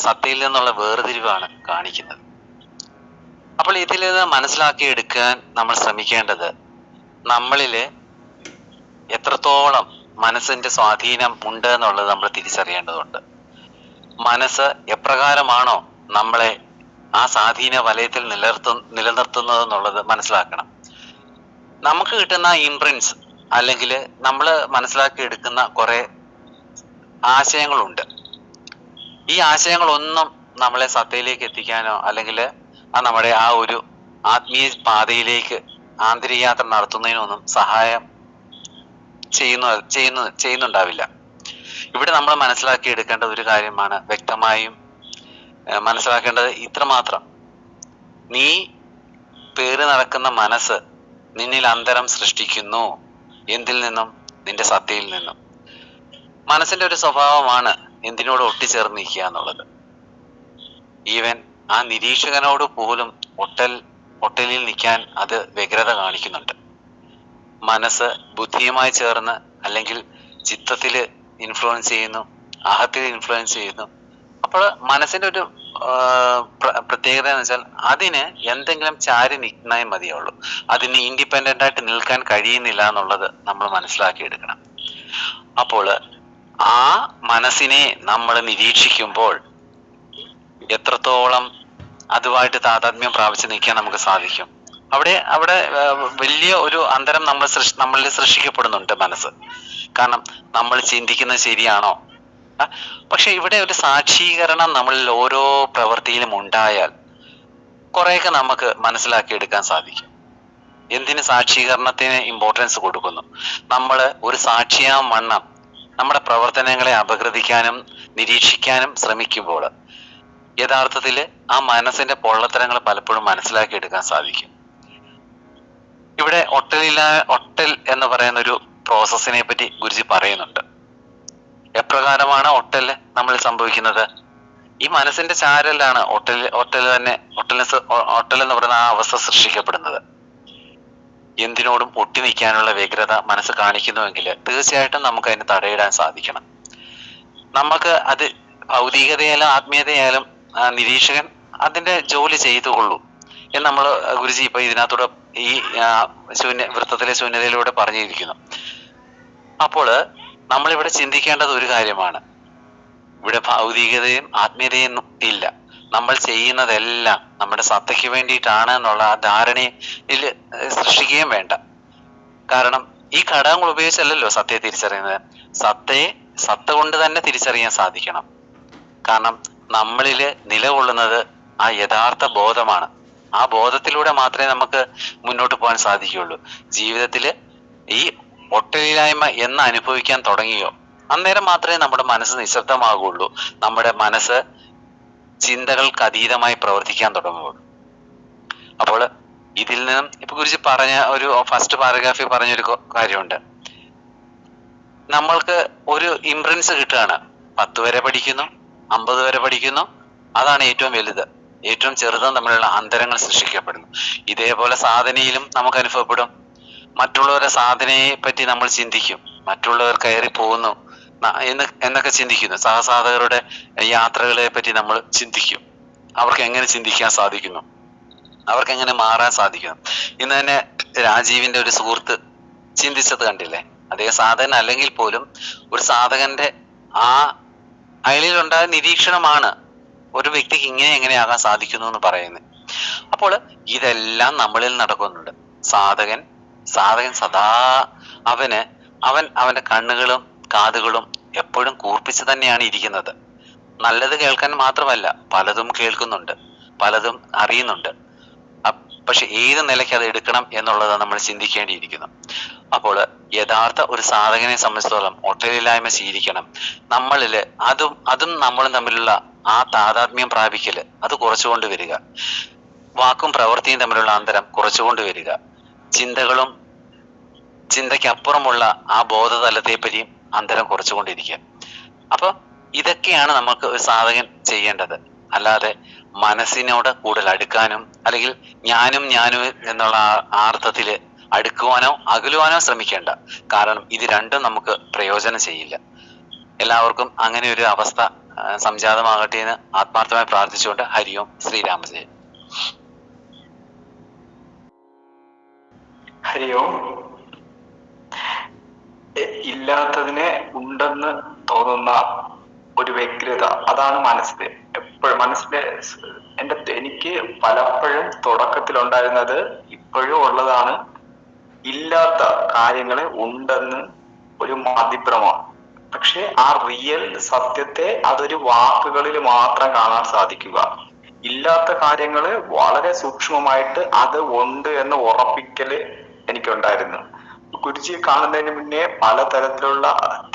സത്തയിൽ നിന്നുള്ള വേർതിരിവാണ് കാണിക്കുന്നത്. അപ്പോൾ ഇതിൽ നിന്ന് മനസ്സിലാക്കിയെടുക്കാൻ നമ്മൾ ശ്രമിക്കേണ്ടത് നമ്മളില് എത്രത്തോളം മനസ്സിന്റെ സ്വാധീനം ഉണ്ട് എന്നുള്ളത് നമ്മൾ തിരിച്ചറിയേണ്ടതുണ്ട്. മനസ്സ് എപ്രകാരമാണോ നമ്മളെ ആ സ്വാധീന വലയത്തിൽ നിലനിർത്തുന്നത് എന്നുള്ളത് മനസ്സിലാക്കണം. നമുക്ക് കിട്ടുന്ന ഇംപ്രിൻസ് അല്ലെങ്കിൽ നമ്മൾ മനസ്സിലാക്കി എടുക്കുന്ന കുറെ ആശയങ്ങളുണ്ട്. ഈ ആശയങ്ങളൊന്നും നമ്മളെ സത്തയിലേക്ക് എത്തിക്കാനോ അല്ലെങ്കിൽ നമ്മുടെ ആ ഒരു ആത്മീയ പാതയിലേക്ക് ആന്തരിക യാത്ര നടത്തുന്നതിനൊന്നും സഹായം ചെയ്യുന്നുണ്ടാവില്ല. ഇവിടെ നമ്മൾ മനസ്സിലാക്കി എടുക്കേണ്ട ഒരു കാര്യമാണ്, വ്യക്തമായും മനസ്സിലാക്കേണ്ടത് ഇത്രമാത്രം: നീ പേറി നടക്കുന്ന മനസ്സ് നിന്നിൽ അന്തരം സൃഷ്ടിക്കുന്നു. എന്തിൽ നിന്നും? നിന്റെ സത്തയിൽ നിന്നും. മനസ്സിന്റെ ഒരു സ്വഭാവമാണ് എന്തിനോട് ഒട്ടിച്ചേർന്നിരിക്കുക എന്നുള്ളത്. ഈവൻ ആ നിരീക്ഷകനോട് പോലും ഒട്ടലിൽ നിൽക്കാൻ അത് വ്യഗ്രത കാണിക്കുന്നുണ്ട്. മനസ്സ് ബുദ്ധിയുമായി ചേർന്ന് അല്ലെങ്കിൽ ചിത്തത്തില് ഇൻഫ്ലുവൻസ് ചെയ്യുന്നു, അഹത്തിൽ ഇൻഫ്ലുവൻസ് ചെയ്യുന്നു. അപ്പോൾ മനസ്സിന്റെ ഒരു പ്രത്യേകത എന്ന് വെച്ചാൽ അതിന് എന്തെങ്കിലും ചാരി നിൽക്കുന്നേ മതിയുള്ളൂ. അതിന് ഇൻഡിപെൻഡന്റ് ആയിട്ട് നിൽക്കാൻ കഴിയുന്നില്ല എന്നുള്ളത് നമ്മൾ മനസ്സിലാക്കി എടുക്കണം. അപ്പോൾ ആ മനസ്സിനെ നമ്മൾ നിരീക്ഷിക്കുമ്പോൾ എത്രത്തോളം അതുമായിട്ട് താതാത്മ്യം പ്രാപിച്ച് നിൽക്കാൻ നമുക്ക് സാധിക്കും. അവിടെ വലിയ ഒരു അന്തരം നമ്മളിൽ സൃഷ്ടിക്കപ്പെടുന്നുണ്ട് മനസ്സ്. കാരണം നമ്മൾ ചിന്തിക്കുന്നത് ശരിയാണോ? പക്ഷെ ഇവിടെ ഒരു സാക്ഷീകരണം നമ്മളിൽ ഓരോ പ്രവൃത്തിയിലും ഉണ്ടായാൽ കുറെയൊക്കെ നമുക്ക് മനസ്സിലാക്കി എടുക്കാൻ സാധിക്കും. എന്തിന് സാക്ഷീകരണത്തിന് ഇമ്പോർട്ടൻസ് കൊടുക്കുന്നു? നമ്മൾ ഒരു സാക്ഷിയാം വണ്ണം നമ്മുടെ പ്രവർത്തനങ്ങളെ അപഗ്രഥിക്കാനും നിരീക്ഷിക്കാനും ശ്രമിക്കുമ്പോൾ യഥാർത്ഥത്തിൽ ആ മനസ്സിന്റെ പൊള്ളത്തരങ്ങൾ പലപ്പോഴും മനസ്സിലാക്കി എടുക്കാൻ സാധിക്കും. ഇവിടെ ഒട്ടൽ എന്ന് പറയുന്ന ഒരു പ്രോസസ്സിനെ പറ്റി ഗുരുജി പറയുന്നുണ്ട്. എപ്രകാരമാണ് ഒട്ടൽ നമ്മൾ സംഭവിക്കുന്നത്? ഈ മനസ്സിന്റെ ചാരലാണ് ഒട്ടൽ എന്ന് പറയുന്ന ആ അവസ്ഥ സൃഷ്ടിക്കപ്പെടുന്നത്. എന്തിനോടും ഒട്ടി നിൽക്കാനുള്ള വ്യഗ്രത മനസ്സ് കാണിക്കുന്നുവെങ്കിൽ തീർച്ചയായിട്ടും നമുക്ക് അതിന് തടയിടാൻ സാധിക്കണം. നമുക്ക് അത് ഭൗതികതയായാലും ആത്മീയതയായാലും നിരീക്ഷകൻ അതിന്റെ ജോലി ചെയ്തുകൊള്ളൂ എന്ന് നമ്മൾ ഗുരുജി ഇപ്പൊ ഇതിനകത്തൂടെ ഈ വൃത്തത്തിലെ ശൂന്യതയിലൂടെ പറഞ്ഞിരിക്കുന്നു. അപ്പോൾ നമ്മളിവിടെ ചിന്തിക്കേണ്ടത് ഒരു കാര്യമാണ്, ഇവിടെ ഭൗതികതയും ആത്മീയതയും ഇല്ല. നമ്മൾ ചെയ്യുന്നതെല്ലാം നമ്മുടെ സത്തയ്ക്ക് വേണ്ടിയിട്ടാണ് എന്നുള്ള ആ ധാരണയിൽ സൃഷ്ടിക്കുകയും വേണ്ട. കാരണം ഈ ഘടകങ്ങൾ ഉപയോഗിച്ചല്ലല്ലോ സത്തയെ തിരിച്ചറിയുന്നത്. സത്ത കൊണ്ട് തന്നെ തിരിച്ചറിയാൻ സാധിക്കണം. കാരണം നമ്മളിൽ നിലകൊള്ളുന്നത് ആ യഥാർത്ഥ ബോധമാണ്. ആ ബോധത്തിലൂടെ മാത്രമേ നമുക്ക് മുന്നോട്ട് പോകാൻ സാധിക്കുകയുള്ളൂ. ജീവിതത്തില് ഈ ഒട്ടലില്ലായ്മ എന്ന് അനുഭവിക്കാൻ തുടങ്ങിയോ അന്നേരം മാത്രമേ നമ്മുടെ മനസ്സ് നിശബ്ദമാകുള്ളൂ. നമ്മുടെ മനസ്സ് ചിന്തകൾക്ക് അതീതമായി പ്രവർത്തിക്കാൻ തുടങ്ങുകയുള്ളൂ. അപ്പോൾ ഇതിൽ നിന്നും ഇപ്പൊ കുറിച്ച് പറഞ്ഞ ഒരു ഫസ്റ്റ് പാരഗ്രാഫിൽ പറഞ്ഞൊരു കാര്യമുണ്ട്. നമ്മൾക്ക് ഒരു ഇംപ്രൻസ് കിട്ടുകയാണ്. 10 വരെ പഠിക്കുന്നു, 50 വരെ പഠിക്കുന്നു, അതാണ് ഏറ്റവും വലുത്. ഏറ്റവും ചെറുതും തമ്മിലുള്ള അന്തരങ്ങൾ സൃഷ്ടിക്കപ്പെടുന്നു. ഇതേപോലെ സാധനയിലും നമുക്ക് അനുഭവപ്പെടും. മറ്റുള്ളവരുടെ സാധനയെ പറ്റി നമ്മൾ ചിന്തിക്കും. മറ്റുള്ളവർ കയറി പോകുന്നു എന്നൊക്കെ ചിന്തിക്കുന്നു. സഹസാധകരുടെ യാത്രകളെ പറ്റി നമ്മൾ ചിന്തിക്കും. അവർക്ക് എങ്ങനെ ചിന്തിക്കാൻ സാധിക്കുന്നു, അവർക്ക് എങ്ങനെ മാറാൻ സാധിക്കുന്നു. ഇന്ന് തന്നെ രാജീവിന്റെ ഒരു സുഹൃത്ത് ചിന്തിച്ചത് കണ്ടില്ലേ? അദ്ദേഹം സാധകൻ അല്ലെങ്കിൽ പോലും ഒരു സാധകന്റെ ആ അയാളിലുണ്ടായ നിരീക്ഷണമാണ് ഒരു വ്യക്തിക്ക് ഇങ്ങനെ എങ്ങനെയാകാൻ സാധിക്കുന്നു എന്ന് പറയുന്നത്. അപ്പോൾ ഇതെല്ലാം നമ്മളിൽ നടക്കുന്നുണ്ട്. സാധകൻ സദാ അവന്റെ കണ്ണുകളും കാതുകളും എപ്പോഴും കൂർപ്പിച്ച് തന്നെയാണ് ഇരിക്കുന്നത്. നല്ലത് കേൾക്കാൻ മാത്രമല്ല, പലതും കേൾക്കുന്നുണ്ട്, പലതും അറിയുന്നുണ്ട്. പക്ഷെ ഏത് നിലയ്ക്ക് അത് എടുക്കണം എന്നുള്ളത് നമ്മൾ ചിന്തിക്കേണ്ടിയിരിക്കുന്നു. അപ്പോൾ യഥാർത്ഥ ഒരു സാധകനെ സംബന്ധിച്ചിടത്തോളം ഒട്ടലില്ലായ്മ ശീലിക്കണം. നമ്മളില് അതും നമ്മളും തമ്മിലുള്ള ആ താതാത്മ്യം പ്രാപിക്കല് അത് കുറച്ചുകൊണ്ട് വരിക, വാക്കും പ്രവൃത്തിയും തമ്മിലുള്ള അന്തരം കുറച്ചുകൊണ്ട് വരിക, ചിന്തയ്ക്കപ്പുറമുള്ള ആ ബോധതലത്തെ പറ്റിയും അന്തരം കുറച്ചുകൊണ്ടിരിക്കുക. അപ്പൊ ഇതൊക്കെയാണ് നമുക്ക് ഒരു സാധകൻ ചെയ്യേണ്ടത്. അല്ലാതെ മനസ്സിനോട് കൂടുതൽ അടുക്കാനും അല്ലെങ്കിൽ ഞാനും എന്നുള്ള അർത്ഥത്തില് അടുക്കുവാനോ അകലുവാനോ ശ്രമിക്കേണ്ട. കാരണം ഇത് രണ്ടും നമുക്ക് പ്രയോജനം ചെയ്യില്ല. എല്ലാവർക്കും അങ്ങനെ ഒരു അവസ്ഥ സംജാതമാകട്ടെ എന്ന് ആത്മാർത്ഥമായി പ്രാർത്ഥിച്ചുകൊണ്ട് ഹരിയോം ശ്രീരാമജയ. ഹരിയോം. ഇല്ലാത്തതിനെ ഉണ്ടെന്ന് തോന്നുന്ന ഒരു വ്യഗ്രത, അതാണ് മനസ്സിൽ എപ്പോഴും എനിക്ക് പലപ്പോഴും തുടക്കത്തിലുണ്ടായിരുന്നത് ഇപ്പോഴും ഉള്ളതാണ്. ഇല്ലാത്ത കാര്യങ്ങളെ ഉണ്ടെന്ന് ഒരു മതിഭ്രമമാണ്. പക്ഷെ ആ റിയൽ സത്യത്തെ അതൊരു വാക്കുകളിൽ മാത്രം കാണാൻ സാധിക്കുക. ഇല്ലാത്ത കാര്യങ്ങള് വളരെ സൂക്ഷ്മമായിട്ട് അത് ഉണ്ട് എന്ന് ഉറപ്പിക്കല് എനിക്കുണ്ടായിരുന്നു. ഗുരുജിയെ കാണുന്നതിന് മുന്നേ പലതരത്തിലുള്ള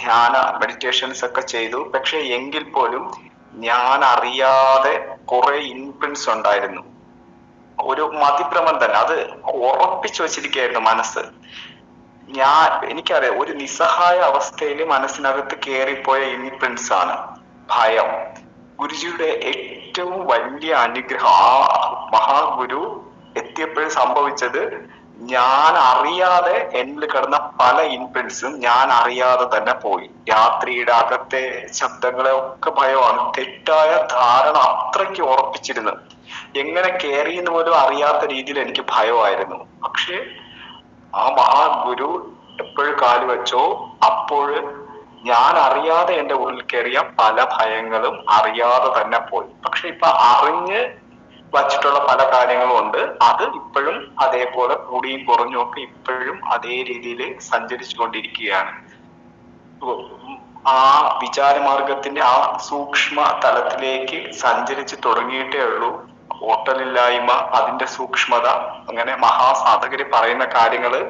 ധ്യാന മെഡിറ്റേഷൻസ് ഒക്കെ ചെയ്തു. പക്ഷെ എങ്കിൽ പോലും ഞാൻ അറിയാതെ കുറെ ഇൻഫ്ലുവൻസ് ഉണ്ടായിരുന്നു. ഒരു മതിഭ്രമം തന്നെ, അത് ഉറപ്പിച്ചു വച്ചിരിക്കുകയായിരുന്നു മനസ്സ്. എനിക്കറിയാം, ഒരു നിസ്സഹായ അവസ്ഥയിൽ മനസ്സിനകത്ത് കയറിപ്പോയ ഇൻഫ്ലുവൻസ് ആണ് ഭയം. ഗുരുജിയുടെ ഏറ്റവും വലിയ അനുഗ്രഹം, ആ മഹാഗുരു എത്തിയപ്പോഴും സംഭവിച്ചത്, ഞാൻ അറിയാതെ എന്നിൽ കിടന്ന പല ഇൻഫ്ലുവൻസും ഞാൻ അറിയാതെ തന്നെ പോയി. രാത്രിയുടെ അകത്തെ ശബ്ദങ്ങളെ ഒക്കെ ഭയമാണ്. തെറ്റായ ധാരണ അത്രയ്ക്ക് ഉറപ്പിച്ചിരുന്നു. എങ്ങനെ കയറിയെന്ന് പോലും അറിയാത്ത രീതിയിൽ എനിക്ക് ഭയമായിരുന്നു. പക്ഷെ ആ മഹാഗുരു എപ്പോഴും കാലുവെച്ചോ അപ്പോൾ ഞാൻ അറിയാതെ എന്റെ ഉള്ളിൽ കയറിയ പല ഭയങ്ങളും അറിയാതെ തന്നെ പോയി. പക്ഷെ ഇപ്പൊ അറിഞ്ഞ് വച്ചിട്ടുള്ള പല കാര്യങ്ങളും ഉണ്ട്. അത് ഇപ്പോഴും അതേപോലെ കൂടിയും കുറഞ്ഞും ഒക്കെ ഇപ്പോഴും അതേ രീതിയിൽ സഞ്ചരിച്ചു കൊണ്ടിരിക്കുകയാണ്. ആ വിചാരമാർഗത്തിന്റെ ആ സൂക്ഷ്മ തലത്തിലേക്ക് സഞ്ചരിച്ച് തുടങ്ങിയിട്ടേ ഉള്ളൂ. ഓട്ടലില്ലായ്മ, അതിന്റെ സൂക്ഷ്മത, അങ്ങനെ മഹാസാധകര് പറയുന്ന കാര്യങ്ങള്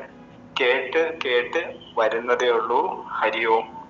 കേട്ട് വരുന്നതേ ഉള്ളൂ. ഹരിയോം.